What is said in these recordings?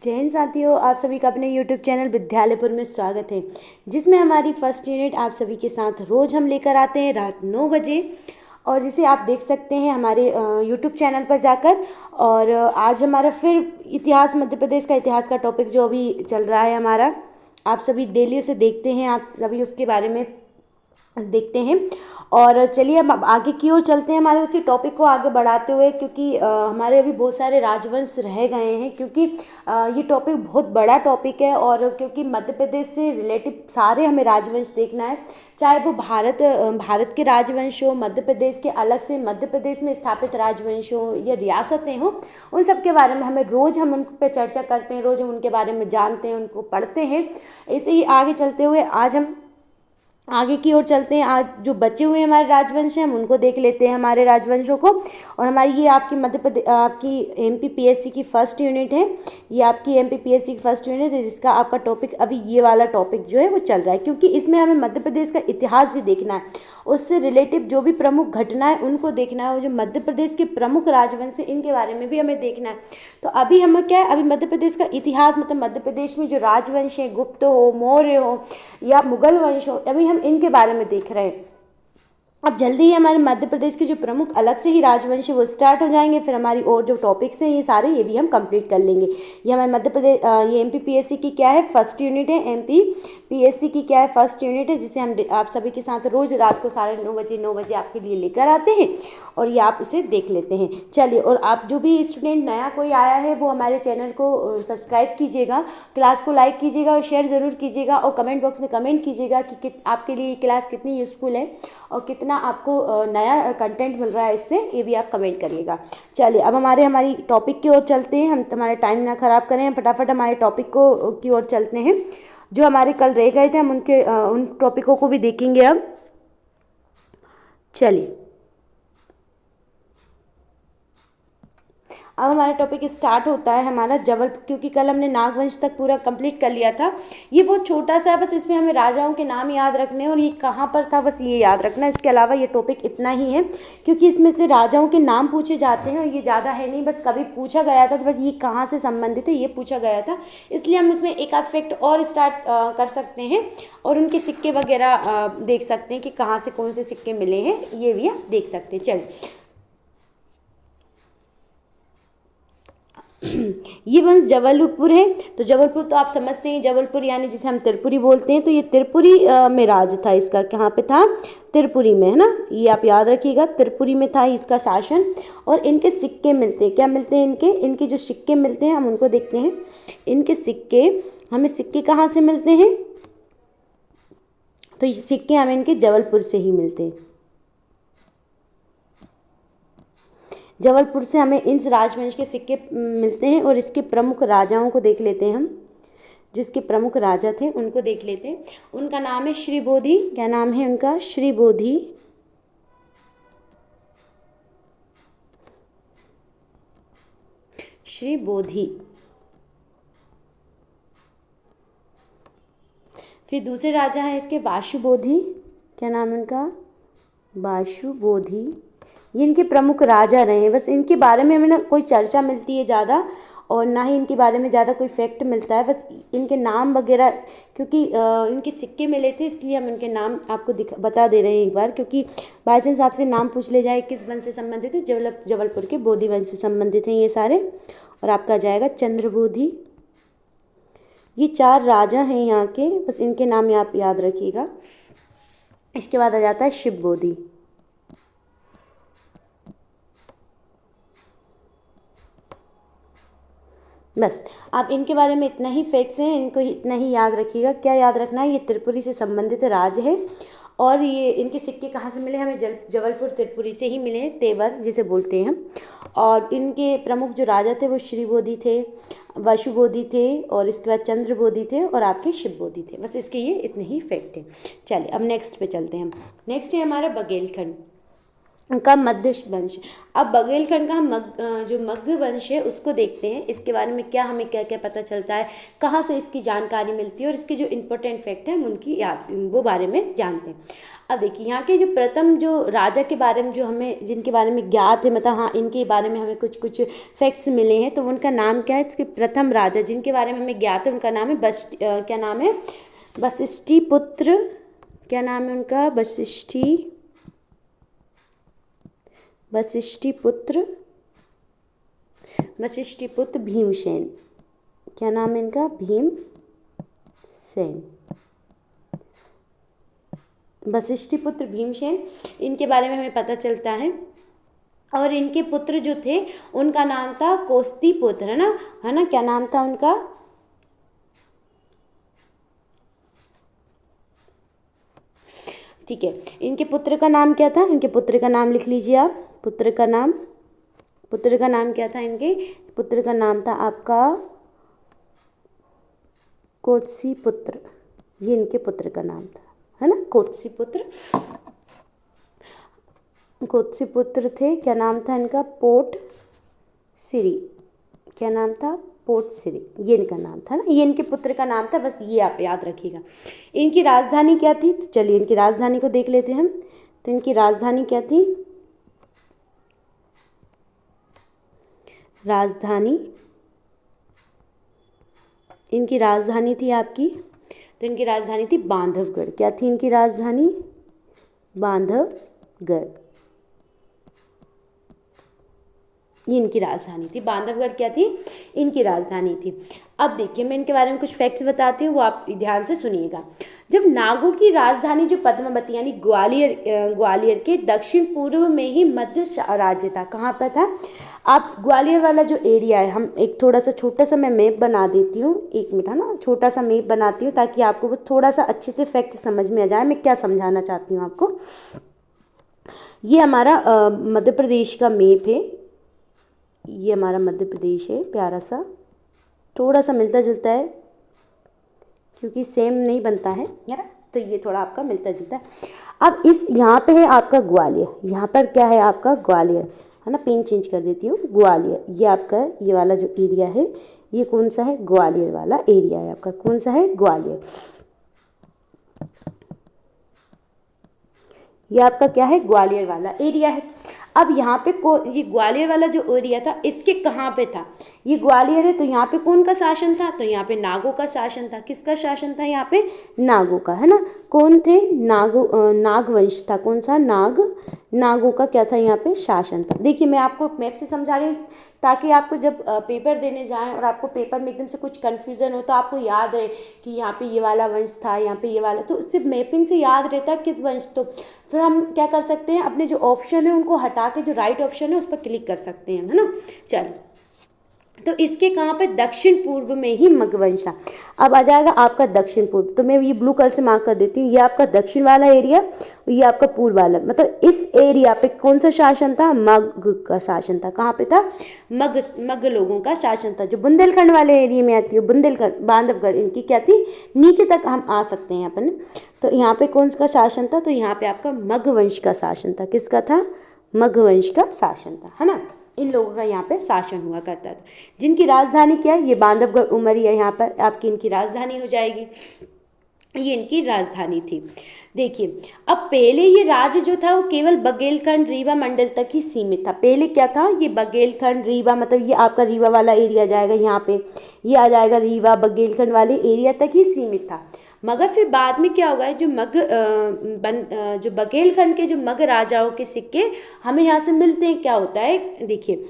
जय हिंद साथियों, आप सभी का अपने YouTube चैनल विद्यालयपुर में स्वागत है, जिसमें हमारी फर्स्ट यूनिट आप सभी के साथ रोज़ हम लेकर आते हैं रात 9 बजे, और जिसे आप देख सकते हैं हमारे YouTube चैनल पर जाकर। और आज हमारा फिर इतिहास, मध्य प्रदेश का इतिहास का टॉपिक जो अभी चल रहा है हमारा, आप सभी डेली उसे देखते हैं, आप सभी उसके बारे में देखते हैं। और चलिए अब आगे की ओर चलते हैं हमारे उसी टॉपिक को आगे बढ़ाते हुए, क्योंकि हमारे अभी बहुत सारे राजवंश रह गए हैं, क्योंकि ये टॉपिक बहुत बड़ा टॉपिक है। और क्योंकि मध्य प्रदेश से रिलेटिव सारे हमें राजवंश देखना है, चाहे वो भारत के राजवंश हो, मध्य प्रदेश के अलग से मध्य प्रदेश में स्थापित राजवंश हो या रियासतें हों, उन सब के बारे में हमें रोज़ हम उन पर चर्चा करते हैं, रोज़ हम उनके बारे में जानते हैं, उनको पढ़ते हैं। ऐसे ही आगे चलते हुए आज हम आगे की ओर चलते हैं। आज जो बचे हुए हमारे राजवंश हैं हम उनको देख लेते हैं, हमारे राजवंशों को। और हमारी ये आपकी मध्य प्रदेश आपकी एमपीपीएससी की फर्स्ट यूनिट है, ये आपकी एमपीपीएससी की फर्स्ट यूनिट है, जिसका आपका टॉपिक अभी ये वाला टॉपिक जो है वो चल रहा है, क्योंकि इसमें हमें मध्य प्रदेश का इतिहास भी देखना है, उससे रिलेटिव जो भी प्रमुख घटनाएं उनको देखना है, वो जो मध्य प्रदेश के प्रमुख राजवंश हैं इनके बारे में भी हमें देखना है। तो अभी हमें क्या है, अभी मध्य प्रदेश का इतिहास, मतलब मध्य प्रदेश में जो राजवंश हैं, गुप्त हो, मौर्य हो या मुगल वंश हो, अभी हम इनके बारे में देख रहे हैं। अब जल्दी ही हमारे मध्य प्रदेश के जो प्रमुख अलग से ही राजवंश है वो स्टार्ट हो जाएंगे, फिर हमारी और जो टॉपिक्स हैं ये सारे ये भी हम कंप्लीट कर लेंगे। ये हमारे मध्य प्रदेश ये एमपीपीएससी की क्या है, फर्स्ट यूनिट है। एमपीपीएससी की क्या है, फर्स्ट यूनिट है, जिसे हम आप सभी के साथ रोज़ रात को 9:30 आपके लिए लेकर आते हैं, और ये आप इसे देख लेते हैं। चलिए, और आप जो भी स्टूडेंट नया कोई आया है वो हमारे चैनल को सब्सक्राइब कीजिएगा, क्लास को लाइक कीजिएगा और शेयर ज़रूर कीजिएगा, और कमेंट बॉक्स में कमेंट कीजिएगा कि आपके लिए ये क्लास कितनी यूज़फुल है और कितना आपको नया कंटेंट मिल रहा है इससे, ये भी आप कमेंट करिएगा। चलिए, अब हमारी टॉपिक की ओर चलते हैं, हम हमारा टाइम ना ख़राब करें, फटाफट हमारे टॉपिक को की ओर चलते हैं। जो हमारे कल रह गए थे हम उन टॉपिकों को भी देखेंगे अब। चलिए, अब हमारा टॉपिक स्टार्ट होता है हमारा जबलपुर, क्योंकि कल हमने नागवंश तक पूरा कंप्लीट कर लिया था। ये बहुत छोटा सा है, बस इसमें हमें राजाओं के नाम याद रखने हैं और ये कहाँ पर था बस ये याद रखना है। इसके अलावा ये टॉपिक इतना ही है, क्योंकि इसमें से राजाओं के नाम पूछे जाते हैं और ये ज़्यादा है नहीं, बस कभी पूछा गया था तो बस ये कहाँ से संबंधित है ये पूछा गया था, इसलिए हम इसमें एक आध फैक्ट और स्टार्ट कर सकते हैं, और उनके सिक्के वगैरह देख सकते हैं कि कहाँ से कौन से सिक्के मिले हैं, ये भी आप देख सकते हैं। चलिए, ये वंश जबलपुर है, तो जबलपुर तो आप समझते हैं, जबलपुर यानी जिसे हम त्रिपुरी बोलते हैं, तो ये त्रिपुरी में राज था इसका। कहाँ पे था, त्रिपुरी में, है ना, ये आप याद रखिएगा, त्रिपुरी में था इसका शासन। और इनके सिक्के मिलते हैं, क्या मिलते हैं, इनके जो सिक्के मिलते हैं हम उनको देखते हैं। इनके सिक्के, हमें सिक्के कहाँ से मिलते हैं, तो ये सिक्के हमें इनके जबलपुर से ही मिलते हैं। जबलपुर से हमें इन राजवंश के सिक्के मिलते हैं, और इसके प्रमुख राजाओं को देख लेते हैं हम, जिसके प्रमुख राजा थे उनको देख लेते हैं। उनका नाम है श्रीबोधि। क्या नाम है उनका, श्रीबोधि। श्रीबोधि। फिर दूसरे राजा हैं इसके वाशुबोधि। क्या नाम है उनका, वाशुबोधि। ये इनके प्रमुख राजा रहे हैं, बस इनके बारे में हमें ना कोई चर्चा मिलती है ज़्यादा, और ना ही इनके बारे में ज़्यादा कोई फैक्ट मिलता है, बस इनके नाम वगैरह, क्योंकि इनके सिक्के मिले थे इसलिए हम इनके नाम आपको बता दे रहे हैं एक बार, क्योंकि बाई चांस आपसे नाम पूछ ले जाए किस वंश से संबंधित है, जबलपुर के बोधि वंश से संबंधित हैं ये सारे, और आपका जाएगा चंद्रबोधि। ये 4 राजा हैं यहाँ के, बस इनके नाम आप याद रखिएगा। इसके बाद आ जाता है शिवबोधि। बस आप इनके बारे में इतना ही फैक्ट्स हैं, इनको इतना ही याद रखिएगा। क्या याद रखना है, ये त्रिपुरी से संबंधित राज है, और ये इनके सिक्के कहाँ से मिले, हमें जबलपुर त्रिपुरी से ही मिले हैं, तेवर जिसे बोलते हैं हम। और इनके प्रमुख जो राजा थे वो श्रीबोधि थे, वशुबोधि थे, और इसके बाद चंद्रबोधि थे, और आपके शिवबोधि थे। बस इसके ये इतने ही फैक्ट हैं। चलिए, अब नेक्स्ट पे चलते हैं हम। नेक्स्ट है हमारा बघेलखंड। का मध्य वंश। अब बघेलखंड का जो मध्य वंश है उसको देखते हैं, इसके बारे में क्या हमें क्या क्या पता चलता है, कहाँ से इसकी जानकारी मिलती है और इसके जो इम्पोर्टेंट फैक्ट है हम उनकी याद वो बारे में जानते हैं। अब देखिए यहाँ के जो प्रथम जो राजा के बारे में जो हमें जिनके बारे में ज्ञात है, मतलब हाँ इनके बारे में हमें कुछ कुछ फैक्ट्स मिले हैं, तो उनका नाम क्या है, इसके प्रथम राजा जिनके बारे में हमें ज्ञात है उनका नाम है क्या नाम है, वशिष्ठीपुत्र। क्या नाम है उनका, वशिष्ठीपुत्र भीमसेन। क्या नाम है इनका, भीमसेन, वशिष्ठीपुत्र भीमसेन। इनके बारे में हमें पता चलता है। और इनके पुत्र जो थे उनका नाम था कौस्तीपुत्र, है ना, क्या नाम था उनका, ठीक है। इनके पुत्र का नाम क्या था, इनके पुत्र का नाम लिख लीजिए आप, पुत्र का नाम क्या था, इनके पुत्र का नाम था आपका कौत्सीपुत्र। ये इनके पुत्र का नाम था, है ना, कौत्सीपुत्र थे। क्या नाम था इनका, पोटसिरी। क्या नाम था, पोटसिरी, ये इनका नाम था ना, ये इनके पुत्र का नाम था, बस ये आप याद रखिएगा। इनकी राजधानी क्या थी, तो चलिए इनकी राजधानी को देख लेते हैं हम। तो इनकी राजधानी क्या थी, इनकी राजधानी थी आपकी, तो इनकी राजधानी थी बांधवगढ़। क्या थी इनकी राजधानी, बांधवगढ़, ये इनकी राजधानी थी। बांधवगढ़ क्या थी, इनकी राजधानी थी। अब देखिए मैं इनके बारे में कुछ फैक्ट्स बताती हूँ, वो आप ध्यान से सुनिएगा। जब नागों की राजधानी जो पद्मावती यानी ग्वालियर के दक्षिण पूर्व में ही मध्य राज्य था। कहाँ पर था, आप ग्वालियर वाला जो एरिया है, हम एक थोड़ा सा छोटा सा मैं मैप बना देती हूँ, 1 मिनट, है ना, छोटा सा मैप बनाती हूँ ताकि आपको वो थोड़ा सा अच्छे से फैक्ट समझ में आ जाए मैं क्या समझाना चाहती हूँ आपको। ये हमारा मध्य प्रदेश का मैप है, ये हमारा मध्य प्रदेश है, प्यारा सा, थोड़ा सा मिलता जुलता है क्योंकि सेम नहीं बनता है ना, तो ये थोड़ा आपका मिलता जुलता है। अब इस यहाँ पे है आपका ग्वालियर, यहाँ पर क्या है आपका ग्वालियर, है ना, पेन चेंज कर देती हूँ, ग्वालियर, ये आपका ये वाला जो एरिया है ये कौन सा है, ग्वालियर वाला एरिया है आपका, कौन सा है, ग्वालियर। ये आपका क्या है, ग्वालियर वाला एरिया है। अब यहाँ पे ये ग्वालियर वाला जो एरिया था इसके कहाँ पे था, ये ग्वालियर है, तो यहाँ पे कौन का शासन था, तो यहाँ पे नागों का शासन था। किसका शासन था यहाँ पे, नागों का, है ना। कौन थे, नागवंश था, कौन सा, नागों का क्या था यहाँ पे, शासन था। देखिए मैं आपको मैप से समझा रही हूँ ताकि आपको जब पेपर देने जाएं और आपको पेपर में एकदम से कुछ कन्फ्यूज़न हो तो आपको याद रहे कि यहाँ पे ये वाला वंश था, यहाँ पे ये वाला, तो इससे मैपिंग से याद रहता है किस वंश। तो फिर हम क्या कर सकते हैं, अपने जो ऑप्शन है उनको हटा के जो राइट ऑप्शन है उस पर क्लिक कर सकते हैं, है ना। चलो, तो इसके कहाँ पे, दक्षिण पूर्व में ही मगवंश था। अब आ जाएगा आपका दक्षिण पूर्व, तो मैं ये ब्लू कलर से मार्क कर देती हूँ, ये आपका दक्षिण वाला एरिया, ये आपका पूर्व वाला, मतलब इस एरिया पे कौन सा शासन था, मग का शासन था। कहाँ पे था, मग लोगों का शासन था। जो बुंदेलखंड वाले एरिया में आती है, बुंदेलखंड, बांधवगढ़, इनकी क्या थी, नीचे तक हम आ सकते हैं अपन। तो यहाँ पे कौन सा शासन था, तो यहाँ पे आपका मगवंश का शासन था। किसका था, मगवंश का शासन था, है ना। इन लोगों का यहाँ पे शासन हुआ करता था, जिनकी राजधानी क्या है, ये बांधवगढ़ उमरिया, यहाँ पर आपकी इनकी राजधानी हो जाएगी, ये इनकी राजधानी थी। देखिए अब पहले ये राज्य जो था वो केवल बघेलखंड रीवा मंडल तक ही सीमित था। पहले क्या था, ये बघेलखंड रीवा, मतलब ये आपका रीवा वाला एरिया जाएगा, यहाँ पे ये आ जाएगा रीवा बघेलखंड वाले एरिया तक ही सीमित था। मगर फिर बाद में क्या होगा, जो जो बघेलखंड के जो मग राजाओं के सिक्के हमें यहाँ से मिलते हैं, क्या होता है, देखिए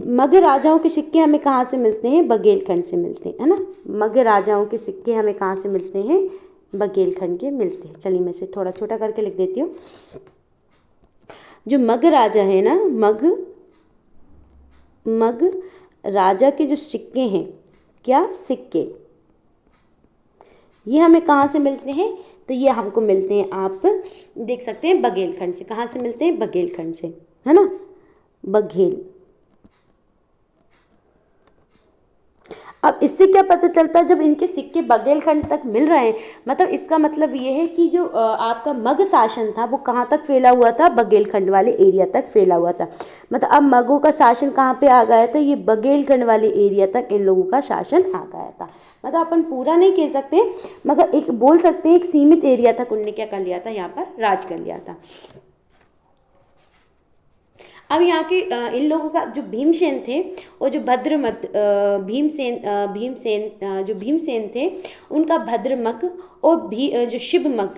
मग राजाओं के सिक्के हमें कहाँ से मिलते हैं, बघेलखंड से मिलते हैं, है ना। मग राजाओं के सिक्के हमें कहाँ से मिलते हैं, बघेलखंड के मिलते हैं। चलिए मैं इसे थोड़ा छोटा करके लिख देती हूँ। जो मग राजा है ना, मग राजा के जो सिक्के हैं, क्या सिक्के, ये हमें कहाँ से मिलते हैं, तो ये हमको मिलते हैं, आप देख सकते हैं, बघेलखंड से। कहाँ से मिलते हैं, बघेलखंड से, है ना, बघेल। अब इससे क्या पता चलता है, जब इनके सिक्के बघेलखंड तक मिल रहे हैं, मतलब इसका मतलब ये है कि जो आपका मगध शासन था वो कहाँ तक फैला हुआ था, बघेलखंड वाले एरिया तक फैला हुआ था। मतलब अब मगों का शासन कहाँ पे आ गया था, ये बघेलखंड वाले एरिया तक इन लोगों का शासन आ गया था। मतलब अपन पूरा नहीं कह सकते, मगर एक बोल सकते हैं एक सीमित एरिया तक उनने क्या कर लिया था, यहाँ पर राज कर लिया था। अब यहाँ के इन लोगों का जो भीमसेन थे और जो भद्रमत जो भीमसेन थे, उनका भद्रमक और जो शिवमक,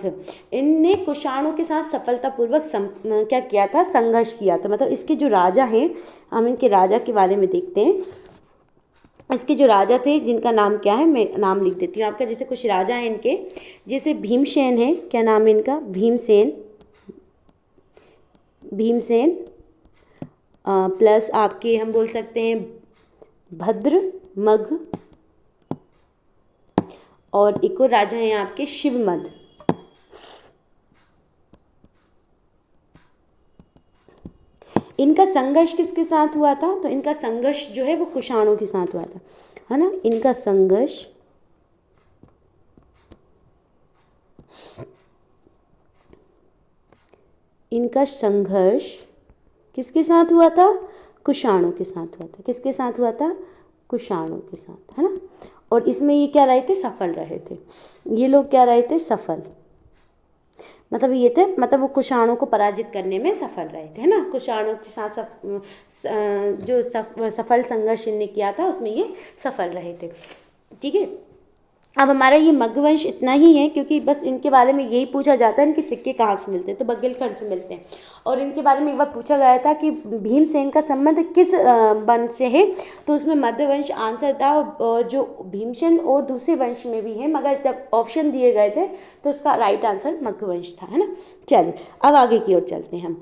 इनने कुषाणों के साथ सफलतापूर्वक क्या किया था, संघर्ष किया था। मतलब इसके जो राजा हैं, हम इनके राजा के बारे में देखते हैं। इसके जो राजा थे जिनका नाम क्या है, मैं नाम लिख देती हूँ आपका। जैसे कुछ राजा हैं इनके, जैसे भीमसेन है, क्या नाम है इनका, भीमसेन प्लस आपके हम बोल सकते हैं भद्रमघ, और एक और राजा हैं आपके शिवमद। इनका संघर्ष किसके साथ हुआ था, तो इनका संघर्ष जो है वो कुषाणों के साथ हुआ था, है ना। इनका संघर्ष किसके साथ हुआ था, कुषाणों के साथ हुआ था। किसके साथ हुआ था, कुषाणों के साथ, है ना। और इसमें ये क्या रहे थे, सफल रहे थे। ये लोग क्या रहे थे, सफल, मतलब ये थे, मतलब वो कुषाणों को पराजित करने में सफल रहे थे, है ना। कुषाणों के साथ जो सफल संघर्ष इनने किया था उसमें ये सफल रहे थे। ठीक है, अब हमारा ये मगवंश इतना ही है, क्योंकि बस इनके बारे में यही पूछा जाता है, इनके सिक्के कहाँ से मिलते हैं, तो बघेलखंड से मिलते हैं। और इनके बारे में एक बार पूछा गया था कि भीमसेन का संबंध किस वंश से है, तो उसमें मध्यवंश आंसर था, और जो भीमसेन और दूसरे वंश में भी है, मगर जब ऑप्शन दिए गए थे तो उसका राइट आंसर मगवंश था, है ना। चलिए अब आगे की ओर चलते हैं हम।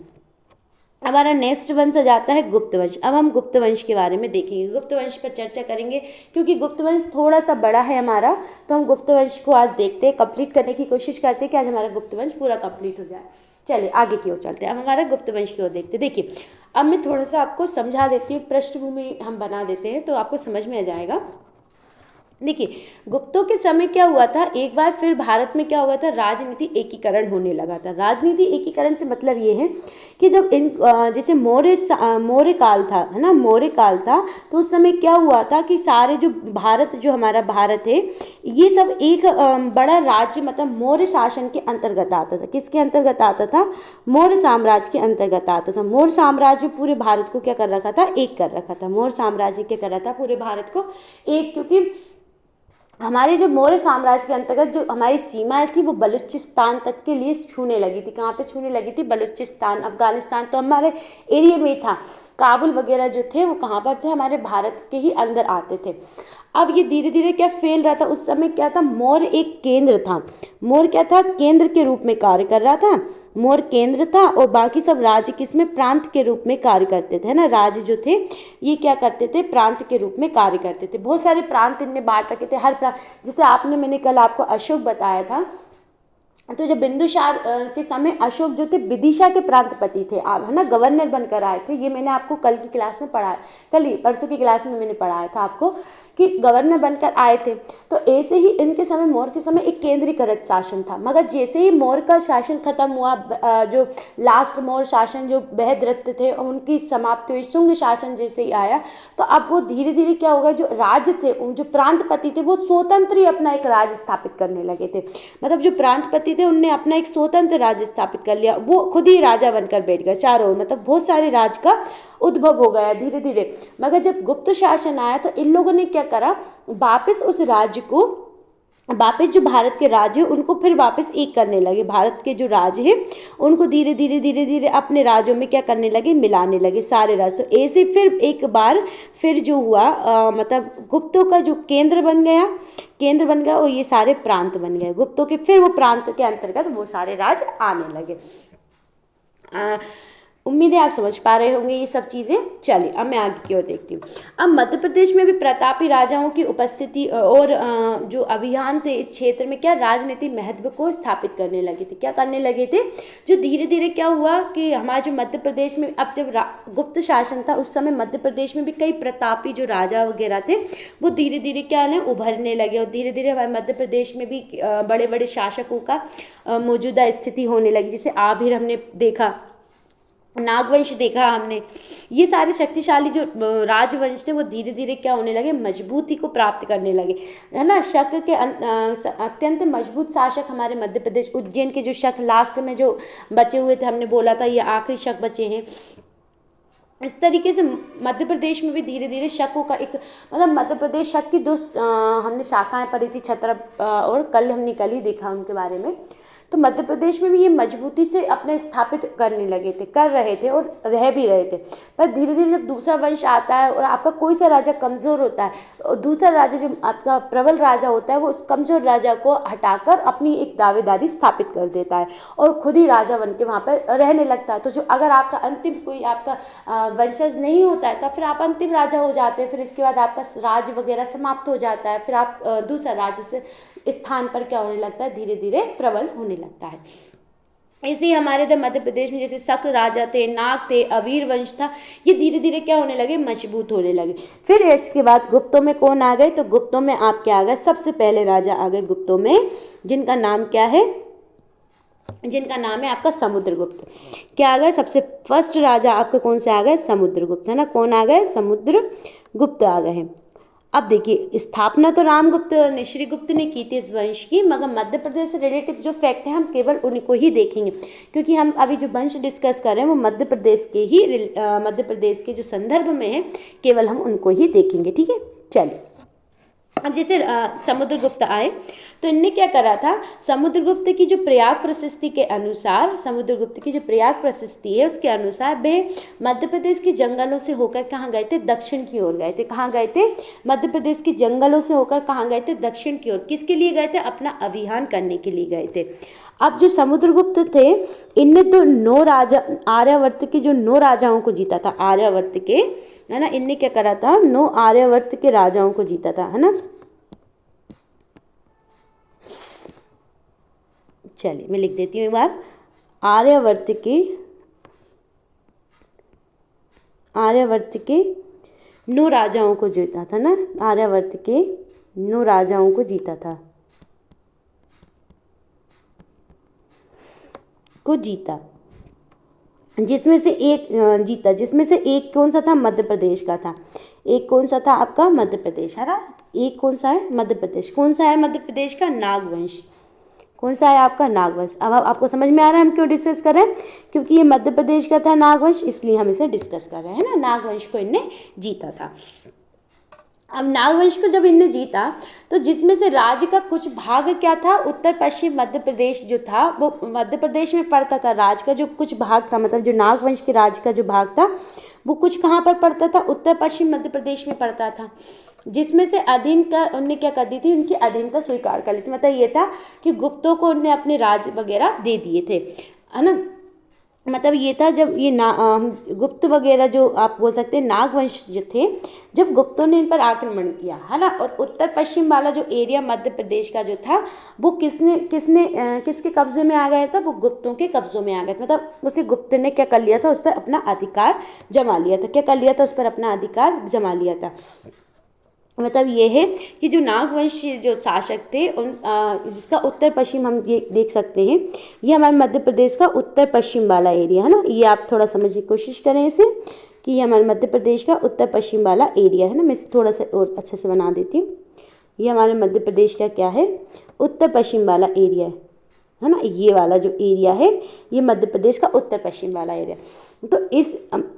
हमारा नेक्स्ट वंश आ जाता है गुप्त वंश। अब हम गुप्त वंश के बारे में देखेंगे, गुप्त वंश पर चर्चा करेंगे, क्योंकि गुप्त वंश थोड़ा सा बड़ा है हमारा, तो हम गुप्त वंश को आज देखते हैं, कंप्लीट करने की कोशिश करते हैं कि आज हमारा गुप्त वंश पूरा कंप्लीट हो जाए। चलिए आगे की ओर चलते हैं, अब हमारा गुप्त वंश की ओर देखते हैं। देखिए अब मैं थोड़ा सा आपको समझा देती हूँ, पृष्ठभूमि हम बना देते हैं तो आपको समझ में आ जाएगा। देखिए गुप्तों के समय क्या हुआ था, एक बार फिर भारत में क्या हुआ था, राजनीति एकीकरण होने लगा था। राजनीति एकीकरण से मतलब ये है कि जब इन जैसे मौर्य काल था, है ना, मौर्य काल था, तो उस समय क्या हुआ था कि सारे जो हमारा भारत है, ये सब एक बड़ा राज्य, मतलब मौर्य शासन के अंतर्गत आता था। किसके अंतर्गत आता था, मौर्य साम्राज्य के अंतर्गत आता था। मौर्य साम्राज्य में पूरे भारत को क्या कर रखा था, एक कर रखा था। मौर्य साम्राज्य क्या कर रहा था, पूरे भारत को एक, क्योंकि हमारे जो मौर्य साम्राज्य के अंतर्गत जो हमारी सीमाएं थी वो बलूचिस्तान तक के लिए छूने लगी थी। कहाँ पे छूने लगी थी, बलूचिस्तान, अफगानिस्तान तो हमारे एरिया में था। काबुल वगैरह जो थे वो कहाँ पर थे, हमारे भारत के ही अंदर आते थे। अब ये धीरे धीरे क्या फैल रहा था, उस समय क्या था, मौर्य एक केंद्र था। मौर्य क्या था, केंद्र के रूप में कार्य कर रहा था। मौर्य केंद्र था और बाकी सब राज्य किसमें, प्रांत के रूप में कार्य करते थे, है ना। राज्य जो थे ये क्या करते थे, प्रांत के रूप में कार्य करते थे। बहुत सारे प्रांत इनने बांट रखे थे, हर प्रांत, जैसे मैंने कल आपको अशोक बताया था, तो जब बिंदुसार के समय अशोक जो थे विदिशा के प्रांतपति थे, आप, है ना, गवर्नर बनकर आए थे। ये मैंने आपको कल की क्लास में पढ़ाया, परसों की क्लास में मैंने पढ़ाया था आपको कि गवर्नर बनकर आए थे। तो ऐसे ही इनके समय, मौर्य के समय एक केंद्रीकृत शासन था, मगर जैसे ही मौर्य का शासन खत्म हुआ, जो लास्ट मौर्य शासन जो बृहद्रथ थे उनकी समाप्ति हुई, शुंग शासन जैसे ही आया, तो अब वो धीरे धीरे क्या होगा, जो राज्य थे, जो प्रांतपति थे, वो स्वतंत्र ही अपना एक राज्य स्थापित करने लगे थे। मतलब जो प्रांतपति थे उनने अपना एक स्वतंत्र राज्य स्थापित कर लिया, वो खुद ही राजा बनकर बैठ गए चारों ओर। मतलब बहुत सारे राज्य का उद्भव हो गया धीरे धीरे। मगर जब गुप्त शासन आया तो इन लोगों ने क्या करा, वापस उस राज्य को, वापस जो भारत के राज्य है उनको फिर वापस एक करने लगे। भारत के जो राज्य है उनको धीरे धीरे अपने राज्यों में क्या करने लगे, मिलाने लगे सारे राज्य। तो ऐसे फिर एक बार फिर जो हुआ, मतलब गुप्तों का जो केंद्र बन गया और ये सारे प्रांत बन गए गुप्तों के। फिर वो प्रांत के अंतर्गत वो सारे राज्य आने लगे। उम्मीद है आप समझ पा रहे होंगे ये सब चीज़ें। चलिए अब मैं आगे की ओर देखती हूँ। अब मध्य प्रदेश में भी प्रतापी राजाओं की उपस्थिति और जो अभियान थे इस क्षेत्र में क्या राजनीतिक महत्व को स्थापित करने लगे थे। क्या करने लगे थे, जो धीरे धीरे क्या हुआ कि हमारे जो मध्य प्रदेश में अब जब गुप्त शासन था उस समय मध्य प्रदेश में भी कई प्रतापी जो राजा वगैरह थे वो धीरे धीरे क्या है उभरने लगे, और धीरे धीरे हमारे मध्य प्रदेश में भी बड़े बड़े शासकों का मौजूदा स्थिति होने लगी। जैसे आभिर हमने देखा, नागवंश देखा हमने, ये सारे शक्तिशाली जो राजवंश थे वो धीरे धीरे क्या होने लगे, मजबूती को प्राप्त करने लगे, है ना। शक के अत्यंत मजबूत शासक हमारे मध्य प्रदेश, उज्जैन के जो शक लास्ट में जो बचे हुए थे, हमने बोला था ये आखिरी शक बचे हैं। इस तरीके से मध्य प्रदेश में भी धीरे धीरे शकों का एक मतलब मध्य प्रदेश शक की दो हमने शाखाएं पढ़ी थी, क्षत्रप और कल हमने कल ही देखा उनके बारे में। तो मध्य प्रदेश में भी ये मजबूती से अपने स्थापित करने लगे थे, कर रहे थे और रह भी रहे थे। पर धीरे धीरे जब दूसरा वंश आता है और आपका कोई सा राजा कमज़ोर होता है और दूसरा राजा जो आपका प्रबल राजा होता है वो उस कमज़ोर राजा को हटाकर अपनी एक दावेदारी स्थापित कर देता है और खुद ही राजा बन के वहाँ पर रहने लगता है। तो जो अगर आपका अंतिम कोई आपका वंशज नहीं होता है तब फिर आप अंतिम राजा हो जाते हैं, फिर इसके बाद आपका राज वगैरह समाप्त हो जाता है, फिर आप दूसरा राज्य से स्थान पर क्या होने लगता है, धीरे धीरे प्रबल होने लगता है। ऐसे ही हमारे इधर मध्य प्रदेश में जैसे शक राजा थे, नाग थे, अवीर वंश था, ये धीरे धीरे क्या होने लगे, मजबूत होने लगे। फिर इसके बाद गुप्तों में कौन आ गए, तो गुप्तों में आप क्या आ गए, सबसे पहले राजा आ गए गुप्तों में, जिनका नाम क्या है, जिनका नाम है आपका समुद्रगुप्त। क्या आ गए, सबसे फर्स्ट राजा आपके कौन से आ गए, समुद्रगुप्त, है ना। कौन आ गए, समुद्रगुप्त आ गए हैं। अब देखिए स्थापना तो रामगुप्त ने, श्रीगुप्त ने की थी इस वंश की, मगर मध्य प्रदेश से रिलेटिव जो फैक्ट है हम केवल उन्हीं को ही देखेंगे, क्योंकि हम अभी जो वंश डिस्कस कर रहे हैं वो मध्य प्रदेश के ही मध्य प्रदेश के जो संदर्भ में है, केवल हम उनको ही देखेंगे, ठीक है। चलिए अब जैसे समुद्रगुप्त आए तो इनने क्या करा था, समुद्रगुप्त की जो प्रयाग प्रशस्ति के अनुसार, समुद्रगुप्त की जो प्रयाग प्रशस्ति है उसके अनुसार वे मध्य प्रदेश के जंगलों से होकर कहाँ गए थे, दक्षिण की ओर गए थे। कहाँ गए थे, मध्य प्रदेश के जंगलों से होकर कहाँ गए थे, दक्षिण की ओर। किसके लिए गए थे, अपना अभियान करने के लिए गए थे। अब जो समुद्रगुप्त थे इनने तो 9 राजा, आर्यावर्त के जो 9 राजाओं को जीता था, आर्यावर्त के, है ना, इनने क्या करा था, 9 आर्यावर्त के राजाओं को जीता था, है ना। चलिए मैं लिख देती हूँ एक बार, आर्यावर्त के 9 राजाओं को जीता था ना, आर्यावर्त के 9 राजाओं को जीता था, जिसमें से एक कौन सा था, मध्य प्रदेश का था। एक कौन सा था आपका, मध्य प्रदेश, है ना। एक कौन सा है, मध्य प्रदेश। कौन सा है मध्य प्रदेश का, नागवंश। कौन सा है आपका, नागवंश। अब आपको समझ में आ रहा है हम क्यों डिस्कस कर रहे हैं, क्योंकि ये मध्य प्रदेश का था नागवंश, इसलिए हम इसे डिस्कस कर रहे हैं ना। नागवंश को इनने जीता था। अब नागवंश को जब इनने जीता तो जिसमें से राज्य का कुछ भाग क्या था, उत्तर पश्चिम मध्य प्रदेश जो था वो मध्य प्रदेश में पड़ता था। राज्य का जो कुछ भाग था, मतलब जो नागवंश के राज्य का जो भाग था वो कुछ कहाँ पर पड़ता था, उत्तर पश्चिम मध्य प्रदेश में पड़ता था। जिसमें से अधीन का उनने क्या कर दी थी, उनकी अधीनता स्वीकार कर ली थी। मतलब ये था कि गुप्तों को उनने अपने राज्य वगैरह दे दिए थे, है ना। मतलब ये था जब ये गुप्त वगैरह जो आप बोल सकते हैं नागवंश जो थे, जब गुप्तों ने इन पर आक्रमण किया, है ना। और उत्तर पश्चिम वाला जो एरिया मध्य प्रदेश का जो था वो किसके कब्जे में आ गया था, वो गुप्तों के कब्जों में आ गया था। मतलब उसे गुप्त ने क्या कर लिया था, उस पर अपना अधिकार जमा लिया था। क्या कर लिया था, उस पर अपना अधिकार जमा लिया था। मतलब ये है कि जो नागवंश जो शासक थे उन जिसका उत्तर पश्चिम हम ये देख सकते हैं, ये हमारे मध्य प्रदेश का उत्तर पश्चिम वाला एरिया है ना। ये आप थोड़ा समझने की कोशिश करें इसे, कि ये हमारे मध्य प्रदेश का उत्तर पश्चिम वाला एरिया है ना। मैं इसे थोड़ा सा और अच्छे से बना देती हूँ। ये हमारे मध्य प्रदेश का क्या है, उत्तर पश्चिम वाला एरिया है ना। ये वाला जो एरिया है ये मध्य प्रदेश का उत्तर पश्चिम वाला एरिया। तो इस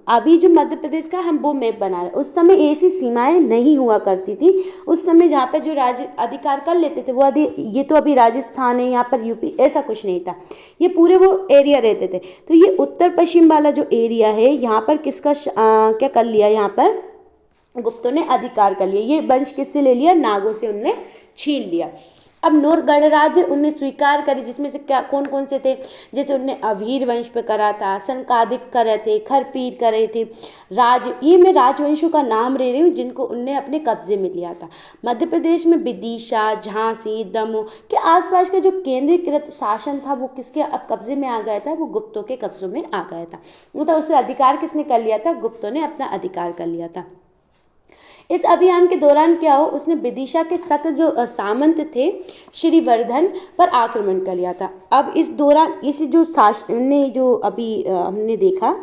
अभी जो मध्य प्रदेश का हम वो मैप बना रहे हैं, उस समय ऐसी सीमाएं नहीं हुआ करती थी। उस समय जहाँ पे जो राज्य अधिकार कर लेते थे वो ये तो अभी राजस्थान है, यहाँ पर यूपी, ऐसा कुछ नहीं था। ये पूरे वो एरिया रहते थे। तो ये उत्तर पश्चिम वाला जो एरिया है यहाँ पर किसका क्या कर लिया, यहाँ पर गुप्तों ने अधिकार कर लिया। ये वंश किससे ले लिया, नागों से उनने छीन लिया। अब नौर गणराज्य उनने स्वीकार करे, जिसमें से क्या कौन कौन से थे, जैसे उनने अवीर वंश पे करा था, संकादिक करे थे, खरपीर करे थे, ये मैं राजवंशों का नाम ले रही हूँ जिनको उनने अपने कब्जे में लिया था। मध्य प्रदेश में विदिशा, झांसी, दमोह के आसपास का जो केंद्रीकृत शासन था वो किसके अब कब्जे में आ गया था, वो गुप्तों के कब्जों में आ गया था। मतलब उस पर अधिकार किसने कर लिया था, गुप्तों ने अपना अधिकार कर लिया था। इस अभियान के दौरान क्या हो, उसने विदिशा के शक जो सामंत थे श्रीवर्धन पर आक्रमण कर लिया था। अब इस दौरान इस जो शासन ने जो अभी हमने देखा,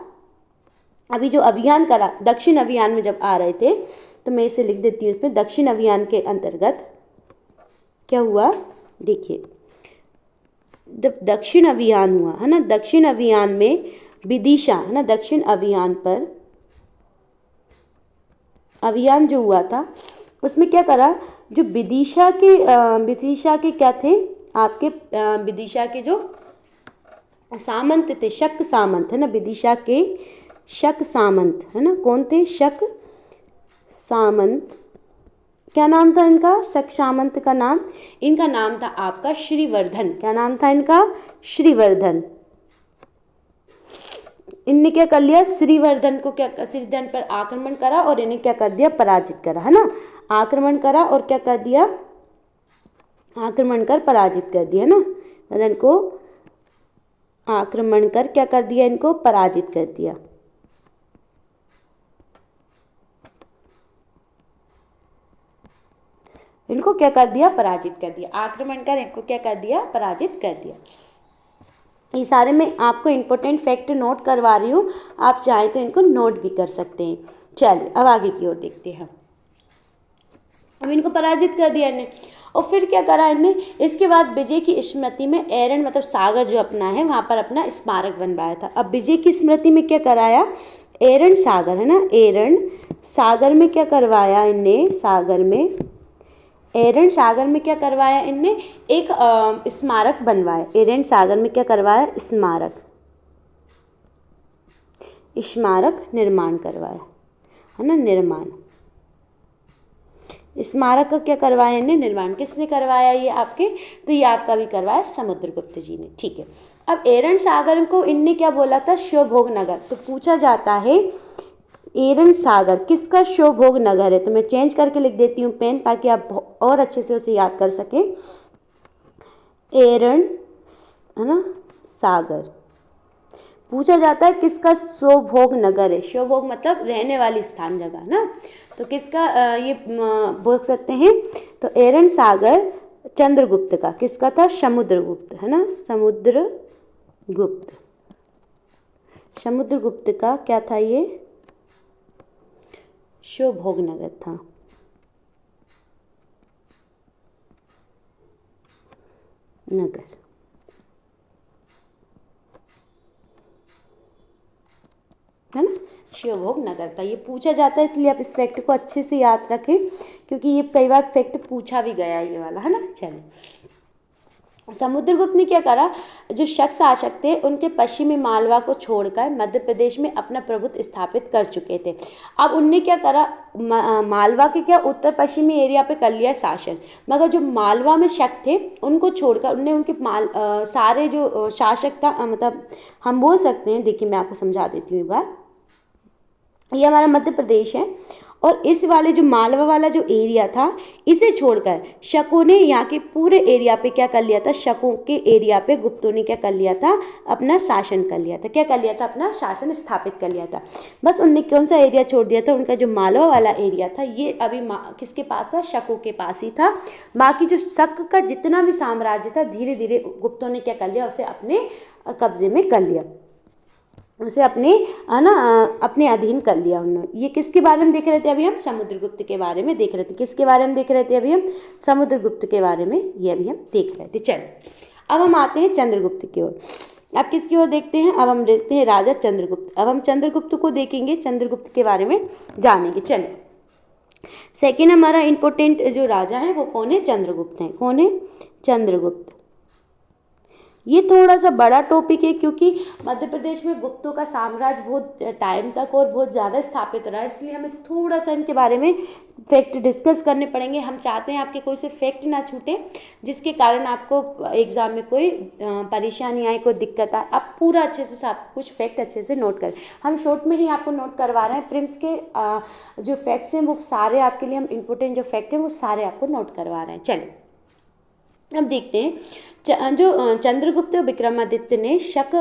अभी जो अभियान करा दक्षिण अभियान में जब आ रहे थे, तो मैं इसे लिख देती हूँ इसमें। दक्षिण अभियान के अंतर्गत क्या हुआ, देखिए जब दक्षिण अभियान हुआ है ना, दक्षिण अभियान में विदिशा है ना, दक्षिण अभियान पर अभियान जो हुआ था उसमें क्या करा, जो विदिशा के क्या थे आपके, विदिशा के जो सामंत थे, शक सामंत है ना, विदिशा के शक सामंत है ना, कौन थे, शक सामंत, क्या नाम था इनका, शक सामंत का नाम, इनका नाम था आपका श्रीवर्धन। क्या नाम था इनका, श्रीवर्धन। इनने क्या कर लिया, श्रीवर्धन पर आक्रमण करा और इन्हें क्या कर दिया, पराजित करा है ना, आक्रमण करा और क्या कर दिया, आक्रमण कर पराजित कर दिया ना, वर्धन को आक्रमण कर क्या कर दिया, इनको पराजित कर दिया। इनको क्या कर दिया, पराजित कर दिया, आक्रमण कर इनको क्या कर दिया, पराजित कर दिया। ये सारे मैं आपको इम्पोर्टेंट फैक्ट नोट करवा रही हूँ, आप चाहें तो इनको नोट भी कर सकते हैं। चलिए अब आगे की ओर देखते हैं। अब इनको पराजित कर दिया इन्हें, और फिर क्या करा इन्हें, इसके बाद विजय की स्मृति में एरन मतलब सागर जो अपना है वहाँ पर अपना स्मारक बनवाया था। अब विजय की स्मृति में क्या कराया, एरन सागर है ना, एरन सागर में क्या करवाया इनने, सागर में एरन सागर में क्या करवाया इनने, एक स्मारक बनवाया। एरन सागर में क्या करवाया, स्मारक निर्माण करवाया है ना, निर्माण, स्मारक का क्या करवाया इन्हें, निर्माण। किसने करवाया ये आपके, तो ये आपका भी करवाया समुद्रगुप्त जी ने, ठीक है। अब एरन सागर को इनने क्या बोला था, शिवभोग नगर। तो पूछा जाता है एरन सागर किसका शिवभोग नगर है, तो मैं चेंज करके लिख देती हूँ पेन, ताकि आप और अच्छे से उसे याद कर सकें। एरन है ना सागर पूछा जाता है किसका शिवभोग नगर है, शिवभोग मतलब रहने वाली स्थान जगह ना, तो किसका ये बोल सकते हैं, तो एरन सागर चंद्रगुप्त का, किसका था, समुद्रगुप्त है ना, समुद्रगुप्त का क्या था, ये शिवभोग नगर था। नगर है ना, शिवभोग नगर था। ये पूछा जाता है, इसलिए आप इस फैक्ट को अच्छे से याद रखें, क्योंकि ये कई बार फैक्ट पूछा भी गया है ये वाला है ना। चलिए, समुद्रगुप्त ने क्या करा, जो शक शासक थे उनके पश्चिमी मालवा को छोड़कर मध्य प्रदेश में अपना प्रभुत्व स्थापित कर चुके थे। अब उनने क्या करा, मालवा के क्या उत्तर पश्चिमी एरिया पे कर लिया शासन, मगर जो मालवा में शक थे उनको छोड़कर उनने उनके सारे जो शासक था, मतलब हम बोल सकते हैं, देखिए मैं आपको समझा देती हूँ एक बार। ये हमारा मध्य प्रदेश है और इस वाले जो मालवा वाला जो एरिया था इसे छोड़कर शकों ने यहाँ के पूरे एरिया पे क्या कर लिया था, शकों के एरिया पे गुप्तों ने क्या कर लिया था, अपना शासन कर लिया था। क्या कर लिया था, अपना शासन स्थापित कर लिया था। बस उनने कौन सा एरिया छोड़ दिया था, उनका जो मालवा वाला एरिया था ये अभी किसके पास था, शकों के पास ही था। बाकी जो शक का जितना भी साम्राज्य था धीरे धीरे गुप्तों ने क्या कर लिया, उसे अपने कब्जे में कर लिया, उसे अपने अपने अधीन कर लिया उन्होंने। ये किसके बारे में देख रहे थे अभी हम, समुद्रगुप्त के बारे में देख रहे थे। किसके बारे में देख रहे थे अभी हम, समुद्रगुप्त के बारे में ये अभी हम देख रहे थे। चलो अब हम आते हैं चंद्रगुप्त की ओर। अब किसकी ओर देखते हैं, अब हम देखते हैं राजा चंद्रगुप्त। अब हम चंद्रगुप्त को देखेंगे, चंद्रगुप्त के बारे में जानेंगे। चलो सेकेंड हमारा इंपॉर्टेंट जो राजा है वो कौन है, चंद्रगुप्त है। कौन है, चंद्रगुप्त। ये थोड़ा सा बड़ा टॉपिक है, क्योंकि मध्य प्रदेश में गुप्तों का साम्राज्य बहुत टाइम तक और बहुत ज़्यादा स्थापित रहा, इसलिए हमें थोड़ा सा इनके बारे में फैक्ट डिस्कस करने पड़ेंगे। हम चाहते हैं आपके कोई से फैक्ट ना छूटे, जिसके कारण आपको एग्जाम में कोई परेशानी आए, कोई दिक्कत आए, आप पूरा अच्छे से सब कुछ फैक्ट अच्छे से नोट करें। हम शॉर्ट में ही आपको नोट करवा रहे हैं। प्रिम्स के जो फैक्ट्स हैं वो सारे आपके लिए, हम इम्पोर्टेंट जो फैक्ट हैं वो सारे आपको नोट करवा रहे हैं। चलिए अब देखते हैं जो चंद्रगुप्त विक्रमादित्य ने शक